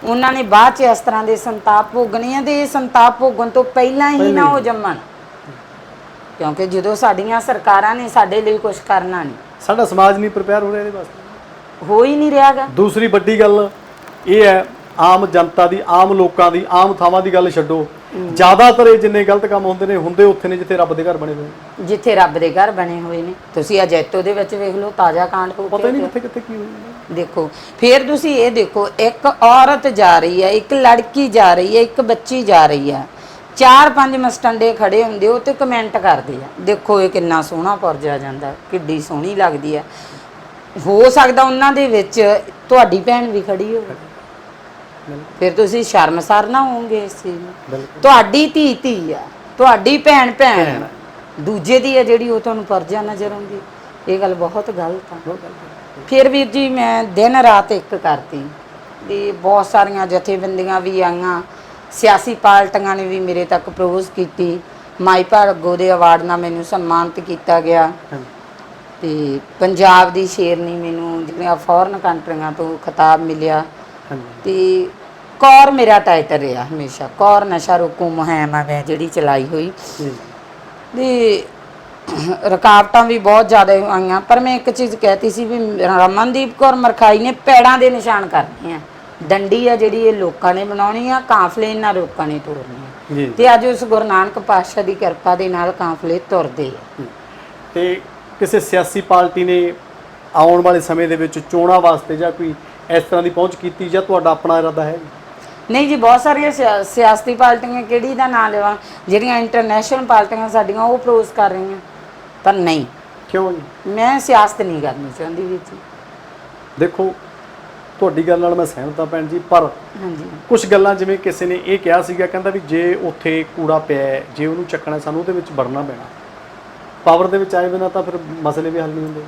ਉਹਨਾਂ ਨੇ ਬਾਅਦ 'ਚ ਇਸ ਤਰ੍ਹਾਂ ਦੇ ਸੰਤਾਪ ਭੋਗਣੇ ਆ, ਤੇ ਇਹ ਸੰਤਾਪ ਭੋਗਣ ਤੋਂ ਪਹਿਲਾਂ ਹੀ ਨਾ ਉਹ ਜੰਮਣ। ਕਿਉਂਕਿ ਜਦੋਂ ਸਾਡੀਆਂ ਸਰਕਾਰਾਂ ਨੇ ਸਾਡੇ ਲਈ ਕੁਝ ਕਰਨਾ ਨਹੀਂ, ਸਾਡਾ ਸਮਾਜ ਨਹੀਂ ਪ੍ਰਿਪੇਅਰ ਹੋ ਰਿਹਾ ਇਹਦੇ ਵਾਸਤੇ, ਹੋ ਹੀ ਨਹੀਂ ਰਿਹਾਗਾ। ਦੂਸਰੀ ਵੱਡੀ ਗੱਲ ਇਹ ਹੈ, ਆਮ ਜਨਤਾ ਦੀ, ਆਮ ਲੋਕਾਂ ਦੀ, ਆਮ ਥਾਵਾਂ ਦੀ ਗੱਲ ਛੱਡੋ, ਜ਼ਿਆਦਾਤਰ ਇਹ ਜਿੰਨੇ ਗਲਤ ਕੰਮ ਹੁੰਦੇ ਉੱਥੇ ਨੇ ਜਿੱਥੇ ਰੱਬ ਦੇ ਘਰ ਬਣੇ ਹੋਏ ਨੇ, ਜਿੱਥੇ ਰੱਬ ਦੇ ਘਰ ਬਣੇ ਹੋਏ ਨੇ। ਤੁਸੀਂ ਅਜੈਤੋ ਦੇ ਵਿੱਚ ਵੇਖ ਲਓ, ਤਾਜ਼ਾ ਕਾਂਡ ਹੋ ਪਤਾ ਨਹੀਂ ਕਿੱਥੇ ਕਿੱਥੇ ਕੀ ਹੋਇਆ। ਦੇਖੋ ਫਿਰ ਤੁਸੀਂ ਇਹ ਦੇਖੋ, ਇੱਕ ਔਰਤ ਜਾ ਰਹੀ ਹੈ, ਇੱਕ ਲੜਕੀ ਜਾ ਰਹੀ ਹੈ, ਇੱਕ ਬੱਚੀ ਜਾ ਰਹੀ ਹੈ, 4-5 ਮਸਟੰਡੇ ਖੜੇ ਹੁੰਦੇ ਉਹ ਤੇ ਕਮੈਂਟ ਕਰਦੇ ਆ, ਦੇਖੋ ਇਹ ਕਿੰਨਾ ਸੋਹਣਾ ਪੁਰਜਾ ਜਾਂਦਾ, ਕਿੱਡੀ ਸੋਹਣੀ ਲੱਗਦੀ ਆ। ਹੋ ਸਕਦਾ ਉਹਨਾਂ ਦੇ ਵਿੱਚ ਤੁਹਾਡੀ ਭੈਣ ਵੀ ਖੜੀ ਹੋਵੇ, ਫਿਰ ਤੁਸੀਂ ਸ਼ਰਮਸਾਰ ਨਾ ਹੋਵੋਗੇ ਇਸ ਚੀਜ਼ ਨੂੰ। ਤੁਹਾਡੀ ਧੀ ਆ, ਤੁਹਾਡੀ ਭੈਣ ਦੂਜੇ ਦੀ ਆ ਜਿਹੜੀ, ਉਹ ਤੁਹਾਨੂੰ ਪਰਜਾ ਨਜ਼ਰ ਆਉਂਦੀ, ਇਹ ਗੱਲ ਬਹੁਤ ਗਲਤ ਆ। ਫਿਰ ਵੀਰ ਜੀ ਮੈਂ ਦਿਨ ਰਾਤ ਇੱਕ ਕਰਤੀ ਵੀ ਬਹੁਤ ਸਾਰੀਆਂ ਜਥੇਬੰਦੀਆਂ ਵੀ ਆਈਆਂ, ਸਿਆਸੀ ਪਾਰਟੀਆਂ ਨੇ ਵੀ ਮੇਰੇ ਤੱਕ ਅਪਰੋਚ ਕੀਤੀ, ਮਾਈ ਭਾਰਗੋ ਦੇ ਅਵਾਰਡ ਨਾਲ ਮੈਨੂੰ ਸਨਮਾਨਿਤ ਕੀਤਾ ਗਿਆ, ਤੇ ਪੰਜਾਬ ਦੀ ਸ਼ੇਰਨੀ ਮੈਨੂੰ ਜਿਹੜੀਆਂ ਫੋਰਨ ਕੰਟਰੀਆਂ ਤੋਂ ਖਿਤਾਬ ਮਿਲਿਆ, ਤੇ ਕੌਰ ਮੇਰਾ ਟਾਈਟਲ ਰਿਹਾ ਹਮੇਸ਼ਾ। ਕੌਰ ਨਸ਼ਾ ਰੋਕੂ ਮੁਹਿੰਮ ਆ ਮੈਂ ਜਿਹੜੀ ਚਲਾਈ ਹੋਈ, ਤੇ ਰੁਕਾਵਟਾਂ ਵੀ ਬਹੁਤ ਜ਼ਿਆਦਾ ਆਈਆਂ, ਪਰ ਮੈਂ ਇੱਕ ਚੀਜ਼ ਕਹਿਤੀ ਸੀ ਵੀ ਰਮਨਦੀਪ ਕੌਰ ਮਰਖਾਈ ਨੇ ਪੈੜਾਂ ਦੇ ਨਿਸ਼ਾਨ ਕਰਨੇ ਆ, ਡੰਡੀ ਆ ਜਿਹੜੀ ਇਹ ਲੋਕਾਂ ਨੇ ਬਣਾਉਣੀ ਆ, ਕਾਫਲੇ ਇਹਨਾਂ ਲੋਕਾਂ ਨੇ ਤੋੜਨੇ ਆ, ਤੇ ਅੱਜ ਉਸ ਗੁਰੂ ਨਾਨਕ ਪਾਤਸ਼ਾਹ ਦੀ ਕਿਰਪਾ ਦੇ ਨਾਲ ਕਾਫਲੇ ਤੁਰਦੇ ਆ। ਤੇ ਕਿਸੇ ਸਿਆਸੀ ਪਾਰਟੀ ਨੇ ਆਉਣ ਵਾਲੇ ਸਮੇਂ ਦੇ ਵਿੱਚ ਚੋਣਾਂ ਵਾਸਤੇ ਜਾਂ ਕੋਈ ਇਸ ਤਰ੍ਹਾਂ ਦੀ ਪਹੁੰਚ ਕੀਤੀ, ਜਾਂ ਤੁਹਾਡਾ ਆਪਣਾ ਇਰਾਦਾ ਹੈ? ਨਹੀਂ ਜੀ, ਬਹੁਤ ਸਾਰੀਆਂ ਸਿਆਸਤੀ ਪਾਰਟੀਆਂ, ਕਿਹੜੀ ਦਾ ਨਾਂ ਲਵਾਂ, ਜਿਹੜੀਆਂ ਇੰਟਰਨੈਸ਼ਨਲ ਪਾਰਟੀਆਂ ਸਾਡੀਆਂ ਉਹ ਅਪਰੋਚ ਕਰ ਰਹੀਆਂ, ਪਰ ਨਹੀਂ। ਕਿਉਂ? ਮੈਂ ਸਿਆਸਤ ਨਹੀਂ ਕਰਨੀ ਚਾਹੁੰਦੀ ਵੀਰ ਜੀ। ਦੇਖੋ ਤੁਹਾਡੀ ਗੱਲ ਨਾਲ ਮੈਂ ਸਹਿਮਤ ਹਾਂ ਭੈਣ ਜੀ, ਪਰ ਹਾਂਜੀ ਕੁਝ ਗੱਲਾਂ ਜਿਵੇਂ ਕਿਸੇ ਨੇ ਇਹ ਕਿਹਾ ਸੀਗਾ, ਕਹਿੰਦਾ ਵੀ ਜੇ ਉੱਥੇ ਕੂੜਾ ਪਿਆ, ਜੇ ਉਹਨੂੰ ਚੱਕਣਾ ਸਾਨੂੰ ਉਹਦੇ ਵਿੱਚ ਵੜਨਾ ਪੈਣਾ, ਪਾਵਰ ਦੇ ਵਿੱਚ ਆਏ ਬਿਨਾਂ ਤਾਂ ਫਿਰ ਮਸਲੇ ਵੀ ਹੱਲ ਨਹੀਂ ਹੁੰਦੇ।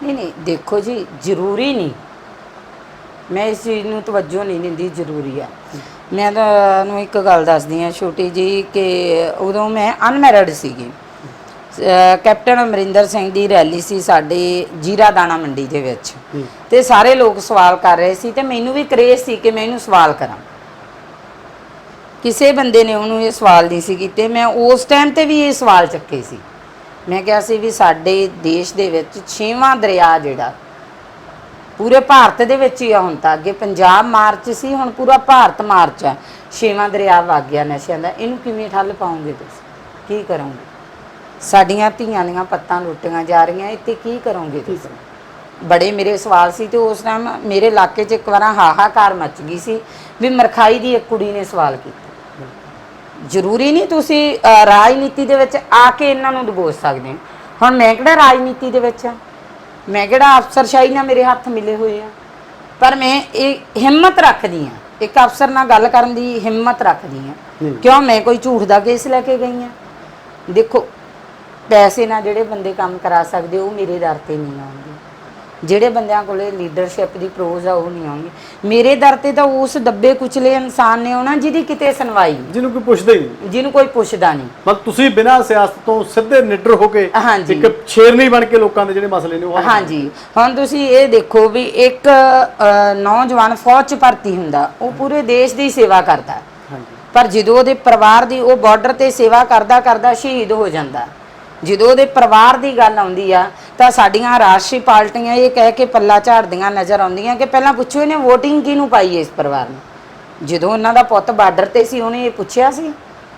ਨਹੀਂ ਦੇਖੋ ਜੀ, ਜ਼ਰੂਰੀ ਨਹੀਂ, ਮੈਂ ਇਸ ਚੀਜ਼ ਨੂੰ ਤਵੱਜੋ ਨਹੀਂ ਦਿੰਦੀ, ਜ਼ਰੂਰੀ ਆ। ਮੈਂ ਤੁਹਾਨੂੰ ਇੱਕ ਗੱਲ ਦੱਸਦੀ ਹਾਂ ਛੋਟੀ ਜੀ, ਕਿ ਉਦੋਂ ਮੈਂ ਅਨਮੈਰਿਡ ਸੀਗੀ, ਕੈਪਟਨ ਅਮਰਿੰਦਰ ਸਿੰਘ ਦੀ ਰੈਲੀ ਸੀ ਸਾਡੇ ਜੀਰਾ ਦਾਣਾ ਮੰਡੀ ਦੇ ਵਿੱਚ, ਤੇ ਸਾਰੇ ਲੋਕ ਸਵਾਲ ਕਰ ਰਹੇ ਸੀ, ਤੇ ਮੈਨੂੰ ਵੀ ਕਰੇਜ਼ ਸੀ ਕਿ ਮੈਂ ਇਹਨੂੰ ਸਵਾਲ ਕਰਾਂ। ਕਿਸੇ ਬੰਦੇ ਨੇ ਉਹਨੂੰ ਇਹ ਸਵਾਲ ਨਹੀਂ ਸੀ ਕੀਤੇ, ਮੈਂ ਉਸ ਟਾਈਮ ਤੇ ਵੀ ਇਹ ਸਵਾਲ ਚੱਕੇ ਸੀ। ਮੈਂ ਕਿਹਾ ਸੀ ਵੀ ਸਾਡੇ ਦੇਸ਼ ਦੇ ਵਿੱਚ 6ਵਾਂ ਦਰਿਆ ਜਿਹੜਾ ਪੂਰੇ ਭਾਰਤ ਦੇ ਵਿੱਚ ਹੀ ਆ, ਹੁਣ ਤਾਂ ਅੱਗੇ ਪੰਜਾਬ ਮਾਰਚ ਸੀ, ਹੁਣ ਪੂਰਾ ਭਾਰਤ ਮਾਰਚ ਆ, 6ਵਾਂ ਦਰਿਆ ਵਗ ਗਿਆ ਨਸ਼ਿਆਂ ਦਾ, ਇਹਨੂੰ ਕਿਵੇਂ ਠੱਲ ਪਾਉਂਗੇ ਤੁਸੀਂ, ਕੀ ਕਰੋਗੇ? ਸਾਡੀਆਂ ਧੀਆਂ ਦੀਆਂ ਪੱਤਾਂ ਲੁੱਟੀਆਂ ਜਾ ਰਹੀਆਂ, ਇੱਥੇ ਕੀ ਕਰੋਗੇ ਤੁਸੀਂ? ਬੜੇ ਮੇਰੇ ਸਵਾਲ ਸੀ, ਤੇ ਉਸ ਟਾਈਮ ਮੇਰੇ ਇਲਾਕੇ 'ਚ ਇੱਕ ਵਾਰ ਹਾਹਾਕਾਰ ਮਚ ਗਈ ਸੀ ਵੀ ਮਰਖਾਈ ਦੀ ਇੱਕ ਕੁੜੀ ਨੇ ਸਵਾਲ ਕੀਤਾ। ਜ਼ਰੂਰੀ ਨਹੀਂ ਤੁਸੀਂ ਰਾਜਨੀਤੀ ਦੇ ਵਿੱਚ ਆ ਕੇ ਇਹਨਾਂ ਨੂੰ ਦਬੋਚ ਸਕਦੇ ਹੋ। ਹੁਣ ਮੈਂ ਕਿਹੜਾ ਰਾਜਨੀਤੀ ਦੇ ਵਿੱਚ ਆ, ਮੈਂ ਕਿਹੜਾ ਅਫਸਰਸ਼ਾਹੀ ਨਾਲ ਮੇਰੇ ਹੱਥ ਮਿਲੇ ਹੋਏ ਆ, ਪਰ ਮੈਂ ਇਹ ਹਿੰਮਤ ਰੱਖਦੀ ਹਾਂ, ਇੱਕ ਅਫਸਰ ਨਾਲ ਗੱਲ ਕਰਨ ਦੀ ਹਿੰਮਤ ਰੱਖਦੀ ਹਾਂ। ਕਿਉਂ? ਮੈਂ ਕੋਈ ਝੂਠ ਦਾ ਕੇਸ ਲੈ ਕੇ ਗਈ ਹਾਂ? ਦੇਖੋ, ਪੈਸੇ ਨਾਲ ਜਿਹੜੇ ਬੰਦੇ ਕੰਮ ਕਰਾ ਸਕਦੇ ਉਹ ਮੇਰੇ ਦਰ ਤੇ ਨਹੀਂ ਆਉਂਦੇ, ਜਿਹੜੇ ਬੰਦਿਆਂ ਕੋਲੇ ਲੀਡਰਸ਼ਿਪ ਦੀ ਪ੍ਰੋਜ਼ ਆ ਉਹ ਨਹੀਂ ਆਉਣਗੇ ਮੇਰੇ ਦਰ ਤੇ। ਤਾਂ ਉਸ ਦੱਬੇ ਕੁਚਲੇ ਇਨਸਾਨ ਨੇ ਆਉਣਾ ਜਿਹਦੀ ਕਿਤੇ ਸੁਣਵਾਈ, ਜਿਹਨੂੰ ਕੋਈ ਪੁੱਛਦਾ ਹੀ ਨਹੀਂ, ਜਿਹਨੂੰ ਕੋਈ ਪੁੱਛਦਾ ਨਹੀਂ। ਮਤਲਬ ਤੁਸੀਂ ਬਿਨਾਂ ਸਿਆਸਤ ਤੋਂ ਸਿੱਧੇ ਨਿਡਰ ਹੋ ਕੇ ਇੱਕ ਸ਼ੇਰਨੀ ਬਣ ਕੇ ਲੋਕਾਂ ਦੇ ਜਿਹੜੇ ਮਸਲੇ ਨੇ ਉਹ ਹਾਂਜੀ। ਹੁਣ ਤੁਸੀਂ ਇਹ ਦੇਖੋ ਵੀ ਇੱਕ ਨੌਜਵਾਨ ਫੌਜ 'ਚ ਭਰਤੀ ਹੁੰਦਾ, ਉਹ ਪੂਰੇ ਦੇਸ਼ ਦੀ ਸੇਵਾ ਕਰਦਾ, ਪਰ ਜਦੋਂ ਉਹਦੇ ਪਰਿਵਾਰ ਦੀ, ਉਹ ਬਾਰਡਰ ਤੇ ਸੇਵਾ ਕਰਦਾ ਕਰਦਾ ਸ਼ਹੀਦ ਹੋ ਜਾਂਦਾ, ਜਦੋਂ ਉਹਦੇ ਪਰਿਵਾਰ ਦੀ ਗੱਲ ਆਉਂਦੀ ਆ ਤਾਂ ਸਾਡੀਆਂ ਰਾਸ਼ਟਰੀ ਪਾਰਟੀਆਂ ਇਹ ਕਹਿ ਕੇ ਪੱਲਾ ਝਾੜਦੀਆਂ ਨਜ਼ਰ ਆਉਂਦੀਆਂ ਕਿ ਪਹਿਲਾਂ ਪੁੱਛੋ ਇਹਨੇ ਵੋਟਿੰਗ ਕਿਹਨੂੰ ਪਾਈ ਇਸ ਪਰਿਵਾਰ ਨੂੰ। ਜਦੋਂ ਉਹਨਾਂ ਦਾ ਪੁੱਤ ਬਾਰਡਰ ਤੇ ਸੀ, ਉਹਨੇ ਇਹ ਪੁੱਛਿਆ ਸੀ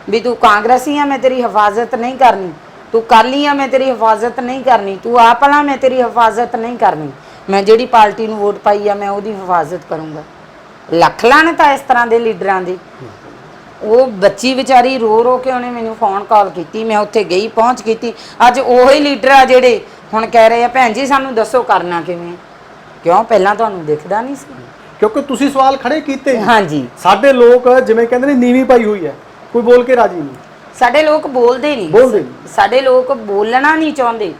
ਵੀ ਤੂੰ ਕਾਂਗਰਸੀ ਆ ਮੈਂ ਤੇਰੀ ਹਿਫਾਜ਼ਤ ਨਹੀਂ ਕਰਨੀ, ਤੂੰ ਕਾਲੀ ਆ ਮੈਂ ਤੇਰੀ ਹਿਫਾਜ਼ਤ ਨਹੀਂ ਕਰਨੀ, ਤੂੰ ਆਪ ਵਾਲਾ ਮੈਂ ਤੇਰੀ ਹਿਫਾਜ਼ਤ ਨਹੀਂ ਕਰਨੀ, ਮੈਂ ਜਿਹੜੀ ਪਾਰਟੀ ਨੂੰ ਵੋਟ ਪਾਈ ਆ ਮੈਂ ਉਹਦੀ ਹਿਫਾਜ਼ਤ ਕਰੂੰਗਾ। ਲੱਖ ਲਾਹਨਤ ਆ ਇਸ ਤਰ੍ਹਾਂ ਦੇ ਲੀਡਰਾਂ ਦੀ। ਉਹ ਬੱਚੀ ਵਿਚਾਰੀ ਰੋ ਰੋ ਕੇ ਉਹਨੇ ਮੈਨੂੰ ਫੋਨ ਕਾਲ ਕੀਤੀ, ਮੈਂ ਉੱਥੇ ਗਈ, ਪਹੁੰਚ ਕੀਤੀ। ਅੱਜ ਉਹੀ ਲੀਡਰ ਆ ਜਿਹੜੇ ਹੁਣ ਕਹਿ ਰਹੇ ਆ ਭੈਣ ਜੀ ਸਾਨੂੰ ਦੱਸੋ ਕਰਨਾ ਕਿਵੇਂ। ਕਿਉਂ ਪਹਿਲਾਂ ਤੁਹਾਨੂੰ ਦਿਖਦਾ ਨਹੀਂ ਸੀ? ਕਿਉਂਕਿ ਤੁਸੀਂ ਸਵਾਲ ਖੜੇ ਕੀਤੇ। ਹਾਂਜੀ, ਸਾਡੇ ਲੋਕ ਜਿਵੇਂ ਕਹਿੰਦੇ ਨੇ ਨੀਵੀਂ ਪਾਈ ਹੋਈ ਹੈ, ਕੋਈ ਬੋਲ ਕੇ ਰਾਜੀ ਨਹੀਂ। ਸਾਡੇ ਲੋਕ ਬੋਲਦੇ ਨਹੀਂ, ਸਾਡੇ ਲੋਕ ਬੋਲਣਾ ਨਹੀਂ ਚਾਹੁੰਦੇ।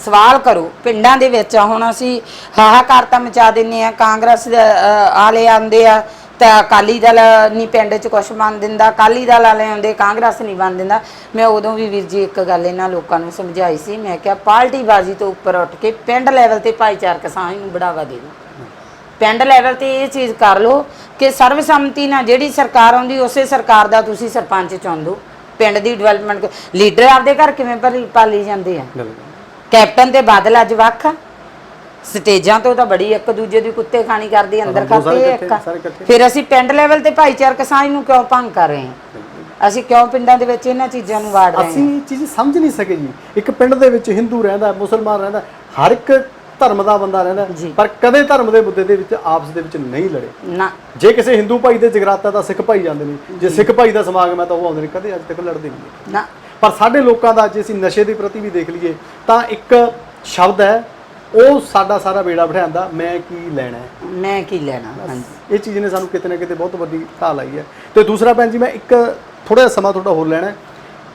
ਸਵਾਲ ਕਰੋ ਪਿੰਡਾਂ ਦੇ ਵਿੱਚ। ਹੁਣ ਅਸੀਂ ਹਾਹਾਕਾਰ ਤਾਂ ਮਚਾ ਦਿੰਦੇ ਆ, ਕਾਂਗਰਸ ਵਾਲੇ ਆਉਂਦੇ ਆ ਤਾਂ ਅਕਾਲੀ ਦਲ ਨਹੀਂ ਪਿੰਡ 'ਚ ਕੁਛ ਬਣ ਦਿੰਦਾ, ਅਕਾਲੀ ਦਲ ਵਾਲੇ ਆਉਂਦੇ ਕਾਂਗਰਸ ਨਹੀਂ ਬਣ ਦਿੰਦਾ। ਮੈਂ ਉਦੋਂ ਵੀ ਵੀਰ ਜੀ ਇੱਕ ਗੱਲ ਇਹਨਾਂ ਲੋਕਾਂ ਨੂੰ ਸਮਝਾਈ ਸੀ, ਮੈਂ ਕਿਹਾ ਪਾਰਟੀਬਾਜ਼ੀ ਤੋਂ ਉੱਪਰ ਉੱਠ ਕੇ ਪਿੰਡ ਲੈਵਲ ਤੇ ਭਾਈਚਾਰਕ ਸਾਂਝ ਨੂੰ ਬੜਾਵਾ ਦੇ ਦਿਓ। ਪਿੰਡ ਲੈਵਲ ਤੇ ਇਹ ਚੀਜ਼ ਕਰ ਲਓ ਕਿ ਸਰਵਸੰਮਤੀ ਨਾਲ ਜਿਹੜੀ ਸਰਕਾਰ ਆਉਂਦੀ ਉਸੇ ਸਰਕਾਰ ਦਾ ਤੁਸੀਂ ਸਰਪੰਚ ਚੁਣ ਦਿਓ। ਪਿੰਡ ਦੀ ਡਿਵੈਲਪਮੈਂਟ ਲੀਡਰ ਆਪਦੇ ਘਰ ਕਿਵੇਂ ਪਾਲੀ ਜਾਂਦੇ ਆ। ਕੈਪਟਨ ਤੇ ਬਾਦਲ ਅੱਜ ਵੱਖ, ਸਟੇਜਾਂ ਤੋਂ ਤਾਂ ਬੜੀ ਇੱਕ ਦੂਜੇ ਦੀ ਕੁੱਤੇ ਖਾਣੀ ਕਰਦੀ, ਅੰਦਰ ਖਾਤੇ ਇੱਕ। ਫਿਰ ਅਸੀਂ ਪਿੰਡ ਲੈਵਲ ਤੇ ਭਾਈਚਾਰਕ ਸਾਂਝ ਨੂੰ ਕਿਉਂ ਭੰਗ ਕਰ ਰਹੇ ਹਾਂ? ਅਸੀਂ ਕਿਉਂ ਪਿੰਡਾਂ ਦੇ ਵਿੱਚ ਇਹਨਾਂ ਚੀਜ਼ਾਂ ਨੂੰ ਵਾੜ ਰਹੇ ਹਾਂ? ਅਸੀਂ ਇਹ ਚੀਜ਼ ਸਮਝ ਨਹੀਂ ਸਕੇ ਜੀ। ਇੱਕ ਪਿੰਡ ਦੇ ਵਿੱਚ ਹਿੰਦੂ ਰਹਿੰਦਾ, ਮੁਸਲਮਾਨ ਰਹਿੰਦਾ, ਹਰ ਇੱਕ ਧਰਮ ਦਾ ਬੰਦਾ ਰਹਿੰਦਾ, ਪਰ ਕਦੇ ਧਰਮ ਦੇ ਮੁੱਦੇ ਦੇ ਵਿੱਚ ਆਪਸ ਦੇ ਵਿੱਚ ਨਹੀਂ ਲੜੇ ਨਾ। ਜੇ ਕਿਸੇ ਹਿੰਦੂ ਭਾਈ ਦੇ ਜਗਰਾਤਾ ਤਾਂ ਸਿੱਖ ਭਾਈ ਜਾਂਦੇ ਨੇ, ਜੇ ਸਿੱਖ ਭਾਈ ਦਾ ਸਮਾਗਮ ਹੈ ਤਾਂ ਉਹ ਆਉਂਦੇ ਨੇ, ਕਦੇ ਅੱਜ ਤੱਕ ਲੜਦੇ ਨਹੀਂ ਨਾ। ਪਰ ਸਾਡੇ ਲੋਕਾਂ ਦਾ ਜੇ ਅਸੀਂ ਨਸ਼ੇ ਦੇ ਪ੍ਰਤੀ ਵੀ ਦੇਖ ਲਈਏ ਤਾਂ ਇੱਕ ਸ਼ਬਦ ਹੈ, ਉਹ ਸਾਡਾ ਸਾਰਾ ਬੇੜਾ ਬਿਠਾਉਂਦਾ, ਮੈਂ ਕੀ ਲੈਣਾ ਹੈ, ਮੈਂ ਕੀ ਲੈਣਾ। ਹਾਂਜੀ, ਇਹ ਚੀਜ਼ ਨੇ ਸਾਨੂੰ ਕਿਤੇ ਨਾ ਕਿਤੇ ਬਹੁਤ ਵੱਡੀ ਢਾਲ ਲਾਈ ਹੈ। ਤੇ ਦੂਸਰਾ ਭੈਣ ਜੀ, ਮੈਂ ਇੱਕ ਥੋੜਾ ਜਿਹਾ ਸਮਾਂ ਤੁਹਾਡਾ ਹੋਰ ਲੈਣਾ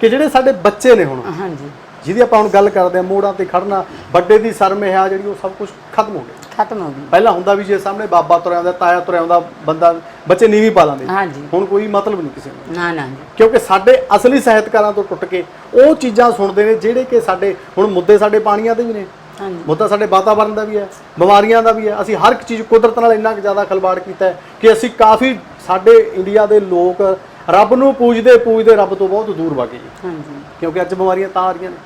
ਕਿ ਜਿਹੜੇ ਸਾਡੇ ਬੱਚੇ ਨੇ ਹੁਣ, ਹਾਂਜੀ, ਜਿਹਦੀ ਆਪਾਂ ਹੁਣ ਗੱਲ ਕਰਦੇ ਹਾਂ, ਮੋੜਾਂ ਤੇ ਖੜਨਾ, ਵੱਡੇ ਦੀ ਸ਼ਰਮ ਹੈ ਜਿਹੜੀ, ਉਹ ਸਭ ਕੁਝ ਖਤਮ ਹੋ ਗਿਆ। ਖਤਮ ਹੋ ਗਈ। ਪਹਿਲਾਂ ਹੁੰਦਾ ਵੀ ਜੇ ਸਾਹਮਣੇ ਬਾਬਾ ਤੁਰਿਆ ਆਉਂਦਾ, ਤਾਇਆ ਤੁਰਿਆ ਆਉਂਦਾ, ਬੰਦਾ ਬੱਚੇ ਨੀਵੀਂ ਪਾ ਲਾਂਦੇ। ਹਾਂਜੀ, ਹੁਣ ਕੋਈ ਮਤਲਬ ਨਹੀਂ ਕਿਸੇ ਨੂੰ। ਨਾ ਨਾ, ਕਿਉਂਕਿ ਸਾਡੇ ਅਸਲੀ ਸਾਹਿਤਕਾਰਾਂ ਤੋਂ ਟੁੱਟ ਕੇ ਉਹ ਚੀਜ਼ਾਂ ਸੁਣਦੇ ਨੇ ਜਿਹੜੇ ਕਿ ਸਾਡੇ ਹੁਣ ਮੁੱਦੇ ਸਾਡੇ ਪਾਣੀਆਂ ਦੇ ਵੀ ਨੇ, ਮੁੱਦਾ ਸਾਡੇ ਵਾਤਾਵਰਨ ਦਾ ਵੀ ਹੈ, ਬਿਮਾਰੀਆਂ ਦਾ ਵੀ ਹੈ। ਅਸੀਂ ਹਰ ਇੱਕ ਚੀਜ਼ ਕੁਦਰਤ ਨਾਲ ਇੰਨਾ ਕੁ ਜ਼ਿਆਦਾ ਖਿਲਵਾੜ ਕੀਤਾ ਹੈ ਕਿ ਅਸੀਂ ਕਾਫੀ, ਸਾਡੇ ਇੰਡੀਆ ਦੇ ਲੋਕ ਰੱਬ ਨੂੰ ਪੂਜਦੇ ਪੂਜਦੇ ਰੱਬ ਤੋਂ ਬਹੁਤ ਦੂਰ ਵਗ ਗਏ। ਹਾਂਜੀ, ਕਿਉਂਕਿ ਅੱਜ ਬਿਮਾਰੀਆਂ ਤਾਂ ਆ ਰਹੀਆਂ ਨੇ।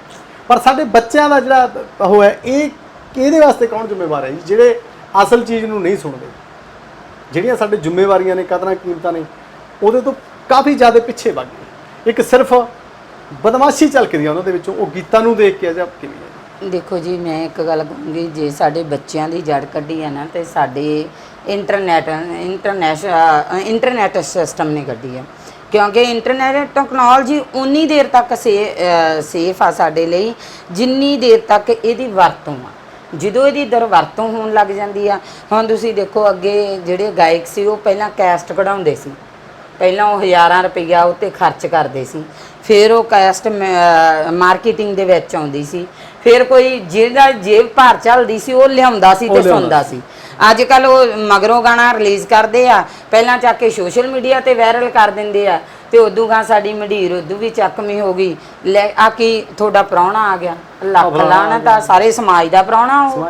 ਪਰ ਸਾਡੇ ਬੱਚਿਆਂ ਦਾ ਜਿਹੜਾ ਉਹ ਹੈ, ਇਹ ਇਹਦੇ ਵਾਸਤੇ ਕੌਣ ਜ਼ਿੰਮੇਵਾਰ ਹੈ ਜੀ? ਜਿਹੜੇ ਅਸਲ ਚੀਜ਼ ਨੂੰ ਨਹੀਂ ਸੁਣਦੇ, ਜਿਹੜੀਆਂ ਸਾਡੇ ਜ਼ਿੰਮੇਵਾਰੀਆਂ ਨੇ, ਕਦਰਾਂ ਕੀਮਤਾਂ ਨੇ, ਉਹਦੇ ਤੋਂ ਕਾਫੀ ਜ਼ਿਆਦਾ ਪਿੱਛੇ ਵਗ ਗਏ। ਇੱਕ ਸਿਰਫ ਬਦਮਾਸ਼ੀ ਝਲਕਦੀ ਆ ਉਹਨਾਂ ਦੇ ਵਿੱਚੋਂ, ਉਹ ਗੀਤਾਂ ਨੂੰ ਦੇਖ ਕੇ ਜਾਂ ਕਿਵੇਂ। ਦੇਖੋ ਜੀ, ਮੈਂ ਇੱਕ ਗੱਲ ਕਹੂੰਗੀ, ਜੇ ਸਾਡੇ ਬੱਚਿਆਂ ਦੀ ਜੜ ਕੱਢੀ ਹੈ ਨਾ, ਤੇ ਸਾਡੇ ਇੰਟਰਨੈਟ ਸਿਸਟਮ ਨੇ ਕੱਢੀ ਹੈ। ਕਿਉਂਕਿ ਇੰਟਰਨੈਟ ਟੈਕਨੋਲੋਜੀ ਉਨੀ ਦੇਰ ਤੱਕ ਸੇਫ ਆ ਸਾਡੇ ਲਈ ਜਿੰਨੀ ਦੇਰ ਤੱਕ ਇਹਦੀ ਵਰਤੋਂ ਆ। ਜਦੋਂ ਇਹਦੀ ਦੁਰਵਰਤੋਂ ਹੋਣ ਲੱਗ ਜਾਂਦੀ ਆ, ਹੁਣ ਤੁਸੀਂ ਦੇਖੋ ਅੱਗੇ ਜਿਹੜੇ ਗਾਇਕ ਸੀ ਉਹ ਪਹਿਲਾਂ ਕੈਸਟ ਕਢਾਉਂਦੇ ਸੀ, ਪਹਿਲਾਂ ਉਹ ਹਜ਼ਾਰਾਂ ਰੁਪਈਆ ਉੱਤੇ ਖਰਚ ਕਰਦੇ ਸੀ, ਫਿਰ ਉਹ ਕੈਸਟ ਮਾਰਕੀਟਿੰਗ ਦੇ ਵਿੱਚ ਆਉਂਦੀ ਸੀ, ਫਿਰ ਕੋਈ ਜਿਹਦਾ ਜੇਬ ਭਾਰ ਚੱਲਦੀ ਸੀ ਉਹ ਲਿਆਉਂਦਾ ਸੀ ਤੇ ਸੁਣਦਾ ਸੀ। ਅੱਜ ਕੱਲ ਉਹ ਮਗਰੋਂ ਗਾਣਾ ਰਿਲੀਜ਼ ਕਰਦੇ ਆ, ਪਹਿਲਾਂ ਚੱਕ ਕੇ ਸੋਸ਼ਲ ਮੀਡੀਆ ਤੇ ਵਾਇਰਲ ਕਰ ਦਿੰਦੇ ਆ, ਤੇ ਉਦੋਂ ਗਾਂ ਸਾਡੀ ਮੰਡੀਰ ਉਦੋਂ ਵੀ ਚੱਕਵੀਂ ਹੋ ਗਈ। ਲੈ ਆ ਕੀ ਤੁਹਾਡਾ ਪ੍ਰਾਹੁਣਾ ਆ ਗਿਆ, ਲੱਖ ਲਾਣਾ ਤਾਂ ਸਾਰੇ ਸਮਾਜ ਦਾ ਪ੍ਰਾਹੁਣਾ। ਉਹ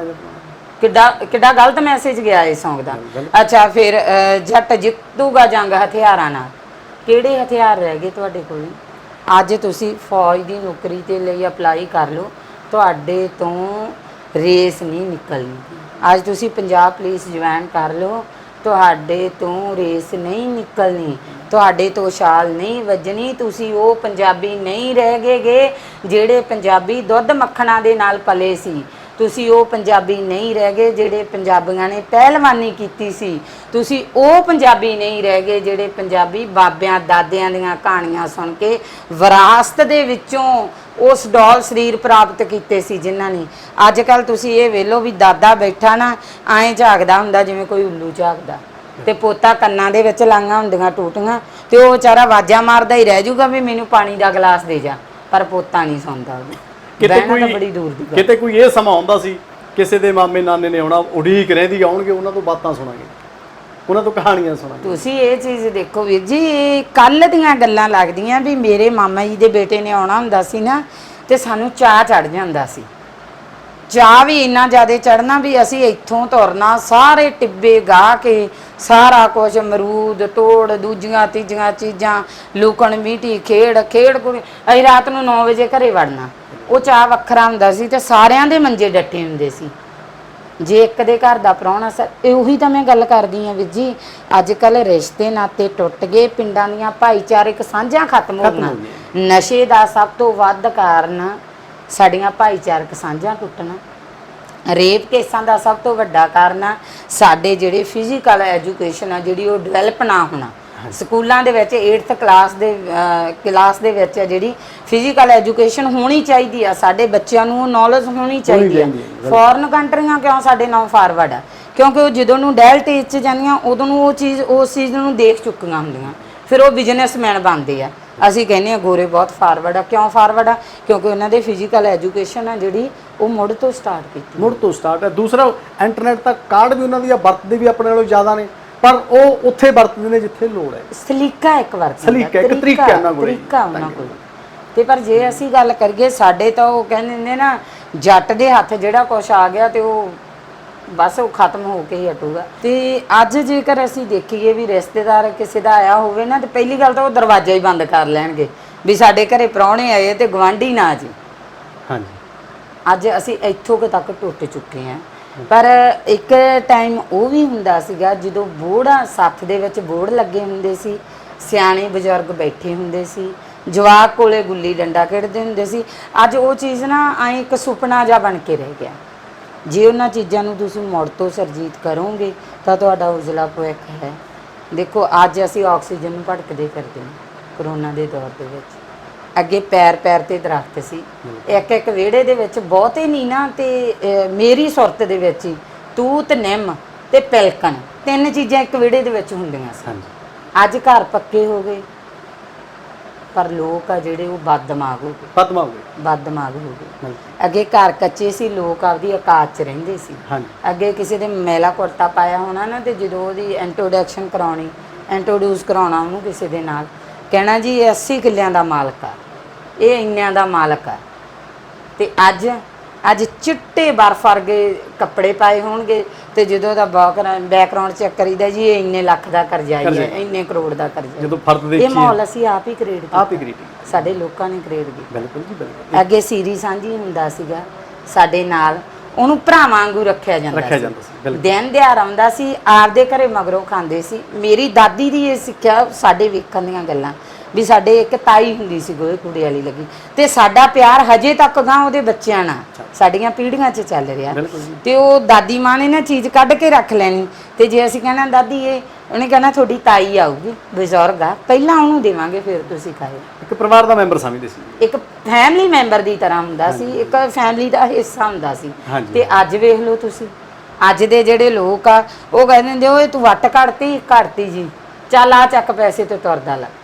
ਕਿੱਡਾ ਗਲਤ ਮੈਸੇਜ ਗਿਆ ਇਸ ਸੌਂਗ ਦਾ। ਅੱਛਾ, ਫਿਰ ਜੱਟ ਜਿੱਤੂਗਾ ਜੰਗ ਹਥਿਆਰਾਂ ਨਾਲ। ਕਿਹੜੇ ਹਥਿਆਰ ਰਹਿ ਗਏ ਤੁਹਾਡੇ ਕੋਲ? ਅੱਜ ਤੁਸੀਂ ਫੌਜ ਦੀ ਨੌਕਰੀ ਤੇ ਲਈ ਅਪਲਾਈ ਕਰ ਲਓ, ਤੁਹਾਡੇ ਤੋਂ ਰੇਸ ਨਹੀਂ ਨਿਕਲਣੀ। ਅੱਜ ਤੁਸੀਂ ਪੰਜਾਬ ਪੁਲਿਸ ਜੁਆਇਨ ਕਰ ਲਓ, ਤੁਹਾਡੇ ਤੋਂ ਰੇਸ ਨਹੀਂ ਨਿਕਲਣੀ, ਤੁਹਾਡੇ ਤੋਂ ਛਾਲ ਨਹੀਂ ਵੱਜਣੀ। ਤੁਸੀਂ ਉਹ ਪੰਜਾਬੀ ਨਹੀਂ ਰਹਿ ਗਏਗੇ ਜਿਹੜੇ ਪੰਜਾਬੀ ਦੁੱਧ ਮੱਖਣਾਂ ਦੇ ਨਾਲ ਪਲੇ ਸੀ। ਤੁਸੀਂ ਉਹ ਪੰਜਾਬੀ ਨਹੀਂ ਰਹਿ ਗਏ ਜਿਹੜੇ ਪੰਜਾਬੀਆਂ ਨੇ ਪਹਿਲਵਾਨੀ ਕੀਤੀ ਸੀ। ਤੁਸੀਂ ਉਹ ਪੰਜਾਬੀ ਨਹੀਂ ਰਹਿ ਗਏ ਜਿਹੜੇ ਪੰਜਾਬੀ ਬਾਬਿਆਂ ਦਾਦਿਆਂ ਦੀਆਂ ਕਹਾਣੀਆਂ ਸੁਣ ਕੇ ਵਿਰਾਸਤ ਦੇ ਵਿੱਚੋਂ ਉਸ ਡੋਲ ਸਰੀਰ ਪ੍ਰਾਪਤ ਕੀਤੇ ਸੀ ਜਿਨ੍ਹਾਂ ਨੇ। ਅੱਜ ਕੱਲ ਤੁਸੀਂ ਇਹ ਵੇਲੋ ਵੀ ਦਾਦਾ ਬੈਠਾ ਨਾ ਐਂ ਝਾਕਦਾ ਹੁੰਦਾ ਜਿਵੇਂ ਕੋਈ ਉੱਲੂ ਝਾਕਦਾ, ਤੇ ਪੋਤਾ ਕੰਨਾਂ ਦੇ ਵਿੱਚ ਲਾਈਆਂ ਹੁੰਦੀਆਂ ਟੂਟੀਆਂ, ਤੇ ਉਹ ਵਿਚਾਰਾ ਆਵਾਜ਼ਾਂ ਮਾਰਦਾ ਹੀ ਰਹਿ ਜਾਊਗਾ ਵੀ ਮੈਨੂੰ ਪਾਣੀ ਦਾ ਗਲਾਸ ਦੇ ਜਾ, ਪਰ ਪੋਤਾ ਨਹੀਂ ਸੌਂਦਾ। ਕਿਤੇ ਕੋਈ ਇਹ ਸਮਾਂ ਆਉਂਦਾ ਸੀ ਕਿਸੇ ਦੇ ਮਾਮੇ ਨਾਨੇ ਨੇ ਆਉਣਾ, ਉਡੀਕ ਰਹਿੰਦੀ, ਆਉਣਗੇ ਉਹਨਾਂ ਤੋਂ ਬਾਤਾਂ ਸੁਣਾਂਗੇ, ਉਹਨਾਂ ਤੋਂ ਕਹਾਣੀਆਂ ਸੁਣਾਂਗੇ। ਤੁਸੀਂ ਇਹ ਚੀਜ਼ ਦੇਖੋ ਵੀਰ ਜੀ, ਕੱਲ ਦੀਆਂ ਗੱਲਾਂ ਲੱਗਦੀਆਂ ਵੀ ਮੇਰੇ ਮਾਮਾ ਜੀ ਦੇ ਬੇਟੇ ਨੇ ਆਉਣਾ ਹੁੰਦਾ ਸੀ ਨਾ, ਤੇ ਸਾਨੂੰ ਚਾਹ ਚੜ ਜਾਂਦਾ ਸੀ। ਚਾਹ ਵੀ ਇੰਨਾ ਜ਼ਿਆਦਾ ਚੜਨਾ ਵੀ ਅਸੀਂ ਇੱਥੋਂ ਤੁਰਨਾ, ਸਾਰੇ ਟਿੱਬੇ ਗਾਹ ਕੇ ਸਾਰਾ ਕੁਝ ਅਮਰੂਦ ਤੋੜ, ਦੂਜੀਆਂ ਤੀਜੀਆਂ ਚੀਜ਼ਾਂ, ਲੁਕਣ ਮੀਟੀ ਖੇਡ ਕੁੜੀ, ਅਸੀਂ ਰਾਤ ਨੂੰ 9 ਵਜੇ ਘਰੇ ਵੜਨਾ। ਉਹ ਚਾਹ ਵੱਖਰਾ ਹੁੰਦਾ ਸੀ ਤੇ ਸਾਰਿਆਂ ਦੇ ਮੰਜੇ ਡੱਟੇ ਹੁੰਦੇ ਸੀ। ਜੇ ਇੱਕ ਦੇ ਘਰ ਦਾ ਪ੍ਰਾਹੁਣਾ ਉਹੀ ਤਾਂ ਮੈਂ ਗੱਲ ਕਰਦੀ ਹਾਂ ਵੀਰ ਜੀ। ਅੱਜ ਕੱਲ ਰਿਸ਼ਤੇ ਨਾਤੇ ਟੁੱਟ ਗਏ, ਪਿੰਡਾਂ ਦੀਆਂ ਭਾਈਚਾਰਕ ਸਾਂਝਾਂ ਖਤਮ ਹੋ ਗਈਆਂ। ਨਸ਼ੇ ਦਾ ਸਭ ਤੋਂ ਵੱਧ ਕਾਰਨ ਸਾਡੀਆਂ ਭਾਈਚਾਰਕ ਸਾਂਝਾਂ ਟੁੱਟਣਾ। ਰੇਪ ਕੇਸਾਂ ਦਾ ਸਭ ਤੋਂ ਵੱਡਾ ਕਾਰਨ ਆ ਸਾਡੇ ਜਿਹੜੇ ਫਿਜ਼ੀਕਲ ਐਜੂਕੇਸ਼ਨ ਆ ਜਿਹੜੀ ਉਹ ਡਿਵੈਲਪ ਨਾ ਹੋਣਾ। ਸਕੂਲਾਂ ਦੇ ਵਿੱਚ 8th ਕਲਾਸ ਦੇ ਵਿੱਚ ਜਿਹੜੀ ਫਿਜ਼ੀਕਲ ਐਜੂਕੇਸ਼ਨ ਹੋਣੀ ਚਾਹੀਦੀ ਆ, ਸਾਡੇ ਬੱਚਿਆਂ ਨੂੰ ਨੌਲੇਜ ਹੋਣੀ ਚਾਹੀਦੀ ਆ। ਫੋਰਨ ਕੰਟਰੀਆਂ ਕਿਉਂ ਸਾਡੇ ਨਾਲ ਫਾਰਵਰਡ ਆ? ਕਿਉਂਕਿ ਉਹ ਜਦੋਂ ਨੂੰ ਡੈਲਟ ਏਜ 'ਚ ਜਾਂਦੀਆਂ ਉਦੋਂ ਨੂੰ ਉਸ ਚੀਜ਼ ਨੂੰ ਦੇਖ ਚੁੱਕੀਆਂ ਹੁੰਦੀਆਂ, ਫਿਰ ਉਹ ਬਿਜ਼ਨਸਮੈਨ ਬਣਦੇ ਆ। ਅਸੀਂ ਕਹਿੰਦੇ ਆ ਗੋਰੇ ਬਹੁਤ ਫਾਰਵਰਡ ਆ। ਕਿਉਂ ਫਾਰਵਰਡ ਆ? ਕਿਉਂਕਿ ਉਹਨਾਂ ਦੇ ਫਿਜ਼ੀਕਲ ਐਜੂਕੇਸ਼ਨ ਆ ਜਿਹੜੀ ਉਹ ਮੁੱਢ ਤੋਂ ਸਟਾਰਟ ਕੀਤੀ, ਮੁੱਢ ਤੋਂ ਸਟਾਰਟ ਹੈ। ਦੂਸਰਾ ਇੰਟਰਨੈਟ ਤੱਕ ਕਾਰਡ ਵੀ ਉਹਨਾਂ ਦੀ ਵਰਤਦੇ ਵੀ ਆਪਣੇ ਨਾਲੋਂ ਜ਼ਿਆਦਾ ਨੇ, ਪਰ ਉਹ ਉੱਥੇ ਵਰਤਦੇ ਨੇ ਜਿੱਥੇ ਲੋੜ ਹੈ। ਸਲੀਕਾ ਇੱਕ ਵਰਤਦਾ, ਸਲੀਕਾ ਇੱਕ ਤਰੀਕਾ ਉਹਨਾਂ ਕੋਲ, ਤਰੀਕਾ ਉਹਨਾਂ ਕੋਲ। ਤੇ ਪਰ ਜੇ ਅਸੀਂ ਗੱਲ ਕਰੀਏ ਸਾਡੇ ਤਾਂ ਉਹ ਕਹਿੰਦੇ ਨੇ ਨਾ, ਜੱਟ ਦੇ ਹੱਥ ਜਿਹੜਾ ਕੁਛ ਆ ਗਿਆ ਤੇ ਉਹ ਬਸ ਉਹ ਖਤਮ ਹੋ ਕੇ ਹੀ ਹਟੂਗਾ। ਤੇ ਅੱਜ ਜੇਕਰ ਅਸੀਂ ਦੇਖੀਏ ਵੀ ਰਿਸ਼ਤੇਦਾਰ ਕਿਸੇ ਦਾ ਆਇਆ ਹੋਵੇ ਨਾ, ਤੇ ਪਹਿਲੀ ਗੱਲ ਤਾਂ ਉਹ ਦਰਵਾਜ਼ਾ ਹੀ ਬੰਦ ਕਰ ਲੈਣਗੇ ਵੀ ਸਾਡੇ ਘਰੇ ਪ੍ਰਾਹੁਣੇ ਆਏ ਤੇ ਗਵਾਂਢੀ ਨਾ ਜੀ। ਹਾਂਜੀ, ਅੱਜ ਅਸੀਂ ਇੱਥੋਂ ਕੁ ਤੱਕ ਟੁੱਟ ਚੁੱਕੇ ਹਾਂ। ਪਰ ਇੱਕ ਟਾਈਮ ਉਹ ਵੀ ਹੁੰਦਾ ਸੀਗਾ ਜਦੋਂ ਬੋੜਾਂ ਸੱਥ ਦੇ ਵਿੱਚ ਬੋੜ ਲੱਗੇ ਹੁੰਦੇ ਸੀ, ਸਿਆਣੇ ਬਜ਼ੁਰਗ ਬੈਠੇ ਹੁੰਦੇ ਸੀ, ਜਵਾਕ ਕੋਲੇ ਗੁੱਲੀ ਡੰਡਾ ਖੇਡਦੇ ਹੁੰਦੇ ਸੀ। ਅੱਜ ਉਹ ਚੀਜ਼ ਨਾ ਐਂ ਇੱਕ ਸੁਪਨਾ ਜਿਹਾ ਬਣ ਕੇ ਰਹਿ ਗਿਆ। ਜੇ ਉਹਨਾਂ ਚੀਜ਼ਾਂ ਨੂੰ ਤੁਸੀਂ ਮੁੜ ਤੋਂ ਸਰਜੀਤ ਕਰੋਗੇ ਤਾਂ ਤੁਹਾਡਾ ਉਜਲਾ ਭਵਿੱਖ ਹੈ। ਦੇਖੋ ਅੱਜ ਅਸੀਂ ਆਕਸੀਜਨ ਨੂੰ ਭਟਕਦੇ ਫਿਰਦੇ ਹਾਂ ਕਰੋਨਾ ਦੇ ਦੌਰ ਦੇ ਵਿੱਚ। ਅੱਗੇ ਪੈਰ ਪੈਰ ਤੇ ਦਰਖਤ ਸੀ, ਇੱਕ ਵਿਹੜੇ ਦੇ ਵਿੱਚ ਬਹੁਤੇ ਨਹੀਂ ਨਾ, ਤੇ ਮੇਰੀ ਸੁਰਤ ਦੇ ਵਿੱਚ ਹੀ ਤੂਤ, ਨਿੰਮ ਤੇ ਪਿਲਕਣ, 3 ਚੀਜ਼ਾਂ ਇੱਕ ਵਿਹੜੇ ਦੇ ਵਿੱਚ ਹੁੰਦੀਆਂ ਸੀ। ਅੱਜ ਘਰ ਪੱਕੇ ਹੋ ਗਏ, ਪਰ ਲੋਕ ਆ ਜਿਹੜੇ ਉਹ ਬਦਦਮਾਗ ਹੋ ਗਏ। ਅੱਗੇ ਘਰ ਕੱਚੇ ਸੀ, ਲੋਕ ਆਪਦੀ ਔਕਾਤ 'ਚ ਰਹਿੰਦੇ ਸੀ। ਅੱਗੇ ਕਿਸੇ ਦੇ ਮੈਲਾ ਕੁੜਤਾ ਪਾਇਆ ਹੋਣਾ ਨਾ, ਤੇ ਜਦੋਂ ਉਹਦੀ ਇੰਟਰੋਡਿਊਸ ਕਰਾਉਣਾ ਉਹਨੂੰ ਕਿਸੇ ਦੇ ਨਾਲ, ਕਹਿਣਾ ਜੀ ਇਹ 80 ਕਿੱਲਿਆਂ ਦਾ ਮਾਲਕ ਆ, ਇਹ ਇੰਨਿਆਂ ਦਾ ਮਾਲਕ ਆ। ਤੇ ਅੱਜ ਚਿੱਟੇ ਬਰਫ ਵਰਗੇ ਕੱਪੜੇ ਪਾਏ ਹੋਣਗੇ, ਤੇ ਜਦੋਂ ਦਾ ਬੈਕਗ੍ਰਾਉਂਡ ਚੈੱਕ ਕਰੀਦਾ ਜੀ ਇਹ ਇੰਨੇ ਲੱਖ ਦਾ ਕਰਜ਼ਾਈ ਹੈ, ਇੰਨੇ ਕਰੋੜ ਦਾ ਕਰਜ਼ਾ। ਇਹ ਮਾਹੌਲ ਅਸੀਂ ਆਪ ਹੀ ਕ੍ਰੀਏਟ ਕੀਤਾ, ਸਾਡੇ ਲੋਕਾਂ ਨੇ ਕ੍ਰੀਏਟ ਕੀਤਾ। ਬਿਲਕੁਲ ਜੀ, ਬਿਲਕੁਲ। ਅੱਗੇ ਸੀਰੀ ਸਾਂਝੀ ਹੁੰਦਾ ਸੀਗਾ ਸਾਡੇ ਨਾਲ, ਉਹਨੂੰ ਭਰਾਵਾਂ ਵਾਂਗੂ ਰੱਖਿਆ ਜਾਂਦਾ ਸੀ। ਦਿਨ ਦਿਹਾੜ ਆਉਂਦਾ ਸੀ, ਆਪਦੇ ਘਰੇ ਮਗਰੋਂ ਖਾਂਦੇ ਸੀ। ਮੇਰੀ ਦਾਦੀ ਦੀ ਇਹ ਸਿੱਖਿਆ ਸਾਡੇ ਵੇਖਣ ਦੀਆਂ ਗੱਲਾਂ ਵੀ ਸਾਡੇ ਇੱਕ ਤਾਈ ਹੁੰਦੀ ਸੀ ਗੋਹੇ ਕੂੜੇ ਵਾਲੀ ਲੱਗੀ, ਤੇ ਸਾਡਾ ਪਿਆਰ ਹਜੇ ਤੱਕ ਗਾਂ ਉਹਦੇ ਬੱਚਿਆਂ ਨਾਲ ਸਾਡੀਆਂ ਪੀੜ੍ਹੀਆਂ 'ਚ ਚੱਲ ਰਿਹਾ। ਤੇ ਉਹ ਦਾਦੀ ਮਾਂ ਨੇ ਨਾ ਚੀਜ਼ ਕੱਢ ਕੇ ਰੱਖ ਲੈਣੀ, ਤੇ ਜੇ ਅਸੀਂ ਕਹਿਣਾ ਦਾਦੀ ਇਹ, ਉਹਨੇ ਕਹਿਣਾ ਤੁਹਾਡੀ ਤਾਈ ਆਊਗੀ, ਬਜ਼ੁਰਗ ਆ, ਪਹਿਲਾਂ ਉਹਨੂੰ ਦੇਵਾਂਗੇ ਫਿਰ ਤੁਸੀਂ ਖਾਓ। ਇੱਕ ਪਰਿਵਾਰ ਦਾ ਮੈਂਬਰ ਸਮਝਦੇ ਸੀ, ਇੱਕ ਫੈਮਿਲੀ ਮੈਂਬਰ ਦੀ ਤਰ੍ਹਾਂ ਹੁੰਦਾ ਸੀ, ਇੱਕ ਫੈਮਿਲੀ ਦਾ ਹਿੱਸਾ ਹੁੰਦਾ ਸੀ। ਤੇ ਅੱਜ ਵੇਖ ਲਓ ਤੁਸੀਂ, ਅੱਜ ਦੇ ਜਿਹੜੇ ਲੋਕ ਆ ਉਹ ਕਹਿੰਦੇ ਹੁੰਦੇ ਓਏ ਤੂੰ ਵੱਟ ਘੜਤੀ ਜੀ, ਚੱਲ ਆ ਚੱਕ ਪੈਸੇ ਤੇ ਤੁਰਦਾ ਲੱਗ।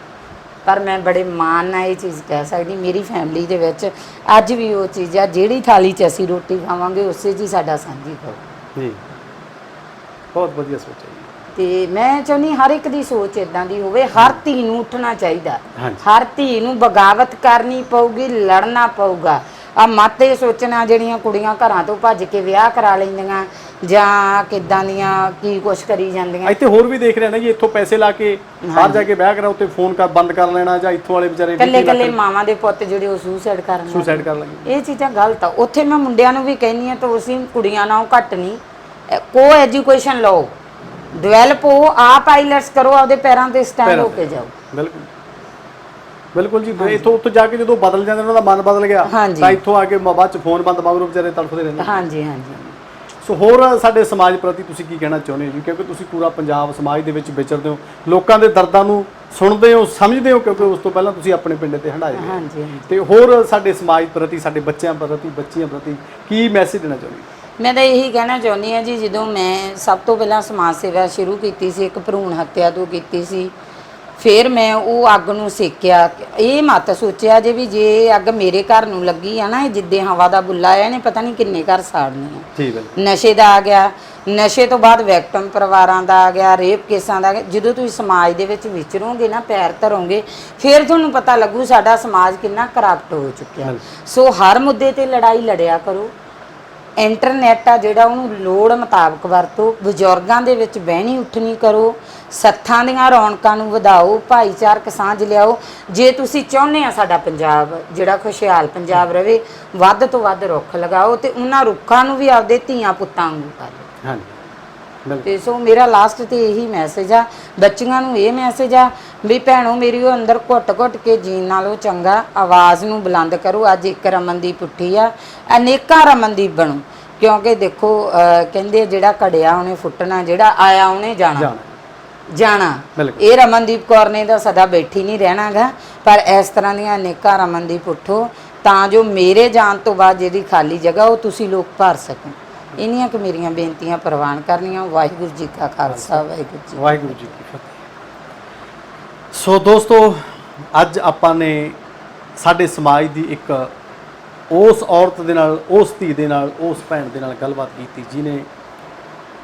ਪਰ ਮੈਂ ਬੜੇ ਮਾਣ ਨਾਲ ਇਹ ਚੀਜ਼ ਕਹਿ ਸਕਦੀ, ਮੇਰੀ ਫੈਮਿਲੀ ਦੇ ਵਿੱਚ ਅੱਜ ਵੀ ਉਹ ਚੀਜ਼ ਆ, ਜਿਹੜੀ ਥਾਲੀ 'ਚ ਅਸੀਂ ਰੋਟੀ ਖਾਵਾਂਗੇ ਉਸੇ 'ਚ ਹੀ ਸਾਡਾ ਸਾਂਝੀ ਖਾਓ ਜੀ। ਬਹੁਤ ਵਧੀਆ ਸੋਚ ਹੈ। ਤੇ ਮੈਂ ਚਾਹੁੰਦੀ ਹਰ ਇੱਕ ਦੀ ਸੋਚ ਇਦਾਂ ਦੀ ਹੋਵੇ। ਹਰ ਧੀ ਨੂੰ ਉੱਠਣਾ ਚਾਹੀਦਾ, ਹਰ ਧੀ ਨੂੰ ਬਗਾਵਤ ਕਰਨੀ ਪਊਗੀ, ਲੜਨਾ ਪਊਗਾ। ਆ ਮਤ ਇਹ ਸੋਚਣਾ ਜਿਹੜੀਆਂ ਕੁੜੀਆਂ ਘਰਾਂ ਤੋਂ ਭੱਜ ਕੇ ਵਿਆਹ ਕਰਾ ਲੈਂਦੀਆਂ ਜਾਂ ਕਿੱਦਾਂ ਦੀਆਂ ਕੀ ਕੁਛ ਕਰੀ ਜਾਂਦੀਆਂ। ਇੱਥੇ ਹੋਰ ਵੀ ਦੇਖ ਰਹੇ ਨਾ ਜੀ, ਇੱਥੋਂ ਪੈਸੇ ਲਾ ਕੇ ਬਾਹਰ ਜਾ ਕੇ ਵਿਆਹ ਕਰਾ, ਉੱਤੇ ਫੋਨ ਬੰਦ ਕਰ ਲੈਣਾ, ਜਾਂ ਇੱਥੋਂ ਵਾਲੇ ਵਿਚਾਰੇ ਇਕੱਲੇ ਮਾਵਾਂ ਦੇ ਪੁੱਤ ਜਿਹੜੇ ਉਹ ਸੁਸਾਈਡ ਕਰ ਲੈਂਦੇ। ਇਹ ਚੀਜ਼ਾਂ ਗਲਤ ਆ। ਉੱਥੇ ਮੈਂ ਮੁੰਡਿਆਂ ਨੂੰ ਵੀ ਕਹਿੰਦੀ ਹਾਂ, ਤੁਸੀਂ ਕੁੜੀਆਂ ਨਾਲੋਂ ਘੱਟ ਨਹੀਂ, ਕੋ ਐਜੂਕੇਸ਼ਨ ਲਓ, ਡਿਵੈਲਪ ਹੋ, ਆਪ ਆਈਲੈਟਸ ਕਰੋ, ਆਪਦੇ ਪੈਰਾਂ ਤੇ ਸਟੈਂਡ ਹੋ ਕੇ ਜਾਓ। ਬਿਲਕੁਲ ਬਿਲਕੁਲ ਜੀ। ਇੱਥੋਂ ਉੱਥੇ ਜਾ ਕੇ ਜਦੋਂ ਬਦਲ ਜਾਂਦੇ, ਉਹਨਾਂ ਦਾ ਮਨ ਬਦਲ ਗਿਆ, ਤਾਂ ਇੱਥੋਂ ਆ ਕੇ ਬਾਅਦ 'ਚ ਫੋਨ ਬੰਦ ਮਗਰੋਂ ਵਿਚਾਰੇ ਤੜਫਦੇ ਰਹਿੰਦੇ। ਹਾਂਜੀ। ਸੋ ਹੋਰ ਸਾਡੇ ਸਮਾਜ ਪ੍ਰਤੀ ਤੁਸੀਂ ਕੀ ਕਹਿਣਾ ਚਾਹੁੰਦੇ ਹੋ ਜੀ? ਕਿਉਂਕਿ ਤੁਸੀਂ ਪੂਰਾ ਪੰਜਾਬ ਸਮਾਜ ਦੇ ਵਿੱਚ ਵਿਚਰਦੇ ਹੋ, ਲੋਕਾਂ ਦੇ ਦਰਦਾਂ ਨੂੰ ਸੁਣਦੇ ਹੋ, ਸਮਝਦੇ ਹੋ, ਕਿਉਂਕਿ ਉਸ ਤੋਂ ਪਹਿਲਾਂ ਤੁਸੀਂ ਆਪਣੇ ਪਿੰਡ ਤੇ ਹੰਢਾਏ ਹੋ। ਤੇ ਹੋਰ ਸਾਡੇ ਸਮਾਜ ਪ੍ਰਤੀ, ਸਾਡੇ ਬੱਚਿਆਂ ਪ੍ਰਤੀ, ਬੱਚੀਆਂ ਪ੍ਰਤੀ ਕੀ ਮੈਸੇਜ ਦੇਣਾ ਚਾਹੁੰਦੇ ਹੋ? ਮੈਂ ਤਾਂ ਇਹੀ ਕਹਿਣਾ ਚਾਹੁੰਦੀ ਹਾਂ ਜੀ, ਜਦੋਂ ਮੈਂ ਸਭ ਤੋਂ ਪਹਿਲਾਂ ਸਮਾਜ ਸੇਵਾ ਸ਼ੁਰੂ ਕੀਤੀ ਸੀ, ਇੱਕ ਭਰੂਣ ਹੱਤਿਆ ਤੋਂ ਕੀਤੀ ਸੀ, ਫਿਰ ਮੈਂ ਉਹ ਅੱਗ ਨੂੰ ਸੇਕਿਆ। ਇਹ ਮਤ ਸੋਚਿਆ ਜੇ ਵੀ ਜੇ ਅੱਗ ਮੇਰੇ ਘਰ ਨੂੰ ਲੱਗੀ ਆ ਨਾ, ਇਹ ਜਿੱਦੇ ਹਵਾ ਦਾ ਬੁੱਲਾ ਆ, ਇਹਨੇ ਪਤਾ ਨਹੀਂ ਕਿੰਨੇ ਘਰ ਸਾੜਨੇ ਆ। ਠੀਕ ਹੈ। ਨਸ਼ੇ ਦਾ ਆ ਗਿਆ, ਨਸ਼ੇ ਤੋਂ ਬਾਅਦ ਵਿਕਟਮ ਪਰਿਵਾਰਾਂ ਦਾ ਆ ਗਿਆ, ਰੇਪ ਕੇਸਾਂ ਦਾ ਆ ਗਿਆ। ਜਦੋਂ ਤੁਸੀਂ ਸਮਾਜ ਦੇ ਵਿੱਚ ਵਿਚਰੋਗੇ ਨਾ, ਪੈਰ ਧਰੋਗੇ, ਫਿਰ ਤੁਹਾਨੂੰ ਪਤਾ ਲੱਗੂ ਸਾਡਾ ਸਮਾਜ ਕਿੰਨਾ ਕਰਪਟ ਹੋ ਚੁੱਕਿਆ। ਸੋ ਹਰ ਮੁੱਦੇ ਤੇ ਲੜਾਈ ਲੜਿਆ ਕਰੋ। ਇੰਟਰਨੈਟ ਆ ਜਿਹੜਾ ਉਹਨੂੰ ਲੋੜ ਮੁਤਾਬਕ ਵਰਤੋ, ਬਜ਼ੁਰਗਾਂ ਦੇ ਵਿੱਚ ਬਹਿਣੀ ਉੱਠਣੀ ਕਰੋ, ਸੱਥਾਂ ਦੀਆਂ ਰੌਣਕਾਂ ਨੂੰ ਵਧਾਓ, ਭਾਈਚਾਰਕ ਸਾਂਝ ਲਿਆਓ। ਜੇ ਤੁਸੀਂ ਚਾਹੁੰਦੇ ਆ ਸਾਡਾ ਪੰਜਾਬ ਜਿਹੜਾ ਖੁਸ਼ਹਾਲ ਪੰਜਾਬ ਰਵੇ, ਵੱਧ ਤੋਂ ਵੱਧ ਰੁੱਖ ਲਗਾਓ, ਤੇ ਉਹਨਾਂ ਰੁੱਖਾਂ ਨੂੰ ਵੀ ਆਪਦੇ ਧੀਆਂ ਪੁੱਤਾਂ ਵਾਂਗੂ ਕਰੋ। ਤੇ ਸੋ ਮੇਰਾ ਲਾਸਟ ਤੇ ਇਹੀ ਮੈਸੇਜ ਆ, ਬੱਚੀਆਂ ਨੂੰ ਇਹ ਮੈਸੇਜ ਆ ਵੀ ਭੈਣੋ ਮੇਰੀ, ਉਹ ਅੰਦਰ ਘੁੱਟ ਕੇ ਜੀਣ ਨਾਲੋਂ ਚੰਗਾ ਆਵਾਜ਼ ਨੂੰ ਬੁਲੰਦ ਕਰੋ। ਅੱਜ ਇੱਕ ਰਮਨਦੀਪ ਉੱਠੀ ਆ, ਅਨੇਕਾਂ ਰਮਨਦੀਪ ਬਣੋ। ਕਿਉਂਕਿ ਦੇਖੋ ਕਹਿੰਦੇ ਜਿਹੜਾ ਘੜਿਆ ਉਹਨੇ ਫੁੱਟਣਾ, ਜਿਹੜਾ ਆਇਆ ਉਹਨੇ ਜਾਣਾ। ਜਾਣਾ। ਬਿਲਕੁਲ। ਇਹ ਰਮਨਦੀਪ ਕੌਰ ਨੇ ਤਾਂ ਸਦਾ ਬੈਠੀ ਨਹੀਂ ਰਹਿਣਾਗਾ, ਪਰ ਇਸ ਤਰ੍ਹਾਂ ਦੀਆਂ ਅਨੇਕਾਂ ਰਮਨਦੀਪ ਉੱਠੋ ਤਾਂ ਜੋ ਮੇਰੇ ਜਾਣ ਤੋਂ ਬਾਅਦ ਜਿਹੜੀ ਖਾਲੀ ਜਗ੍ਹਾ ਉਹ ਤੁਸੀਂ ਲੋਕ ਭਰ ਸਕੋ। ਇੰਨੀਆਂ ਕੁ ਮੇਰੀਆਂ ਬੇਨਤੀਆਂ ਪ੍ਰਵਾਨ ਕਰਨੀਆਂ। ਵਾਹਿਗੁਰੂ ਜੀ ਕਾ ਖਾਲਸਾ, ਵਾਹਿਗੁਰੂ ਜੀ ਕੀ ਫਤਿਹ। ਸੋ ਦੋਸਤੋ, ਅੱਜ ਆਪਾਂ ਨੇ ਸਾਡੇ ਸਮਾਜ ਦੀ ਇੱਕ ਉਸ ਔਰਤ ਦੇ ਨਾਲ, ਉਸ ਧੀ ਦੇ ਨਾਲ, ਉਸ ਭੈਣ ਦੇ ਨਾਲ ਗੱਲਬਾਤ ਕੀਤੀ ਜਿਹਨੇ,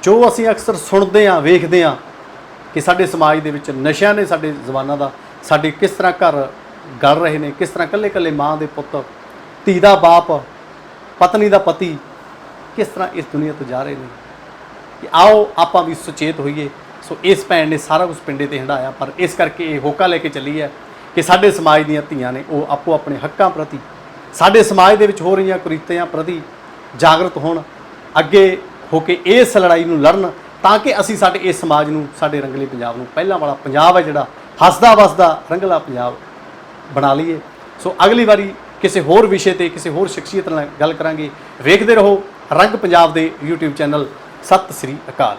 ਜੋ ਅਸੀਂ ਅਕਸਰ ਸੁਣਦੇ ਹਾਂ, ਵੇਖਦੇ ਹਾਂ ਕਿ ਸਾਡੇ ਸਮਾਜ ਦੇ ਵਿੱਚ ਨਸ਼ਿਆਂ ਨੇ ਸਾਡੇ ਜਵਾਨਾਂ ਦਾ, ਸਾਡੇ ਕਿਸ ਤਰ੍ਹਾਂ ਘਰ ਗਲ ਰਹੇ ਨੇ, ਕਿਸ ਤਰ੍ਹਾਂ ਇਕੱਲੇ ਇਕੱਲੇ ਮਾਂ ਦੇ ਪੁੱਤ, ਧੀ ਦਾ ਬਾਪ, ਪਤਨੀ ਦਾ ਪਤੀ ਕਿਸ ਤਰ੍ਹਾਂ ਇਸ ਦੁਨੀਆ ਤੋਂ ਜਾ ਰਹੇ ਨੇ। ਕਿ ਆਓ ਆਪਾਂ ਵੀ ਸੁਚੇਤ ਹੋਈਏ। ਸੋ ਇਸ ਭੈਣ ਨੇ ਸਾਰਾ ਕੁਝ ਪਿੰਡੇ ਤੇ ਹੰਢਾਇਆ, ਪਰ ਇਸ ਕਰਕੇ ਇਹ ਹੋਕਾ ਲੈ ਕੇ ਚੱਲੀ ਹੈ ਕਿ ਸਾਡੇ ਸਮਾਜ ਦੀਆਂ ਧੀਆਂ ਨੇ ਉਹ ਆਪੋ ਆਪਣੇ ਹੱਕਾਂ ਪ੍ਰਤੀ, ਸਾਡੇ ਸਮਾਜ ਦੇ ਵਿੱਚ ਹੋ ਰਹੀਆਂ ਕੁਰੀਤੀਆਂ ਪ੍ਰਤੀ ਜਾਗਰਤ ਹੋਣ, ਅੱਗੇ ਹੋ ਕੇ ਇਸ ਲੜਾਈ ਨੂੰ ਲੜਨ, ਤਾਂ ਕਿ ਅਸੀਂ ਸਾਡੇ ਇਸ ਸਮਾਜ ਨੂੰ, ਸਾਡੇ ਰੰਗਲੇ ਪੰਜਾਬ ਨੂੰ, ਪਹਿਲਾਂ ਵਾਲਾ ਪੰਜਾਬ ਹੈ ਜਿਹੜਾ ਹੱਸਦਾ ਵਸਦਾ ਰੰਗਲਾ ਪੰਜਾਬ ਬਣਾ ਲਈਏ। ਸੋ ਅਗਲੀ ਵਾਰੀ ਕਿਸੇ ਹੋਰ ਵਿਸ਼ੇ ਤੇ, ਕਿਸੇ ਹੋਰ ਸ਼ਖਸੀਅਤ ਨਾਲ ਗੱਲ ਕਰਾਂਗੇ। ਵੇਖਦੇ ਰਹੋ ਰੰਗ ਪੰਜਾਬ ਦੇ YouTube ਚੈਨਲ। ਸਤਿ ਸ੍ਰੀ ਅਕਾਲ।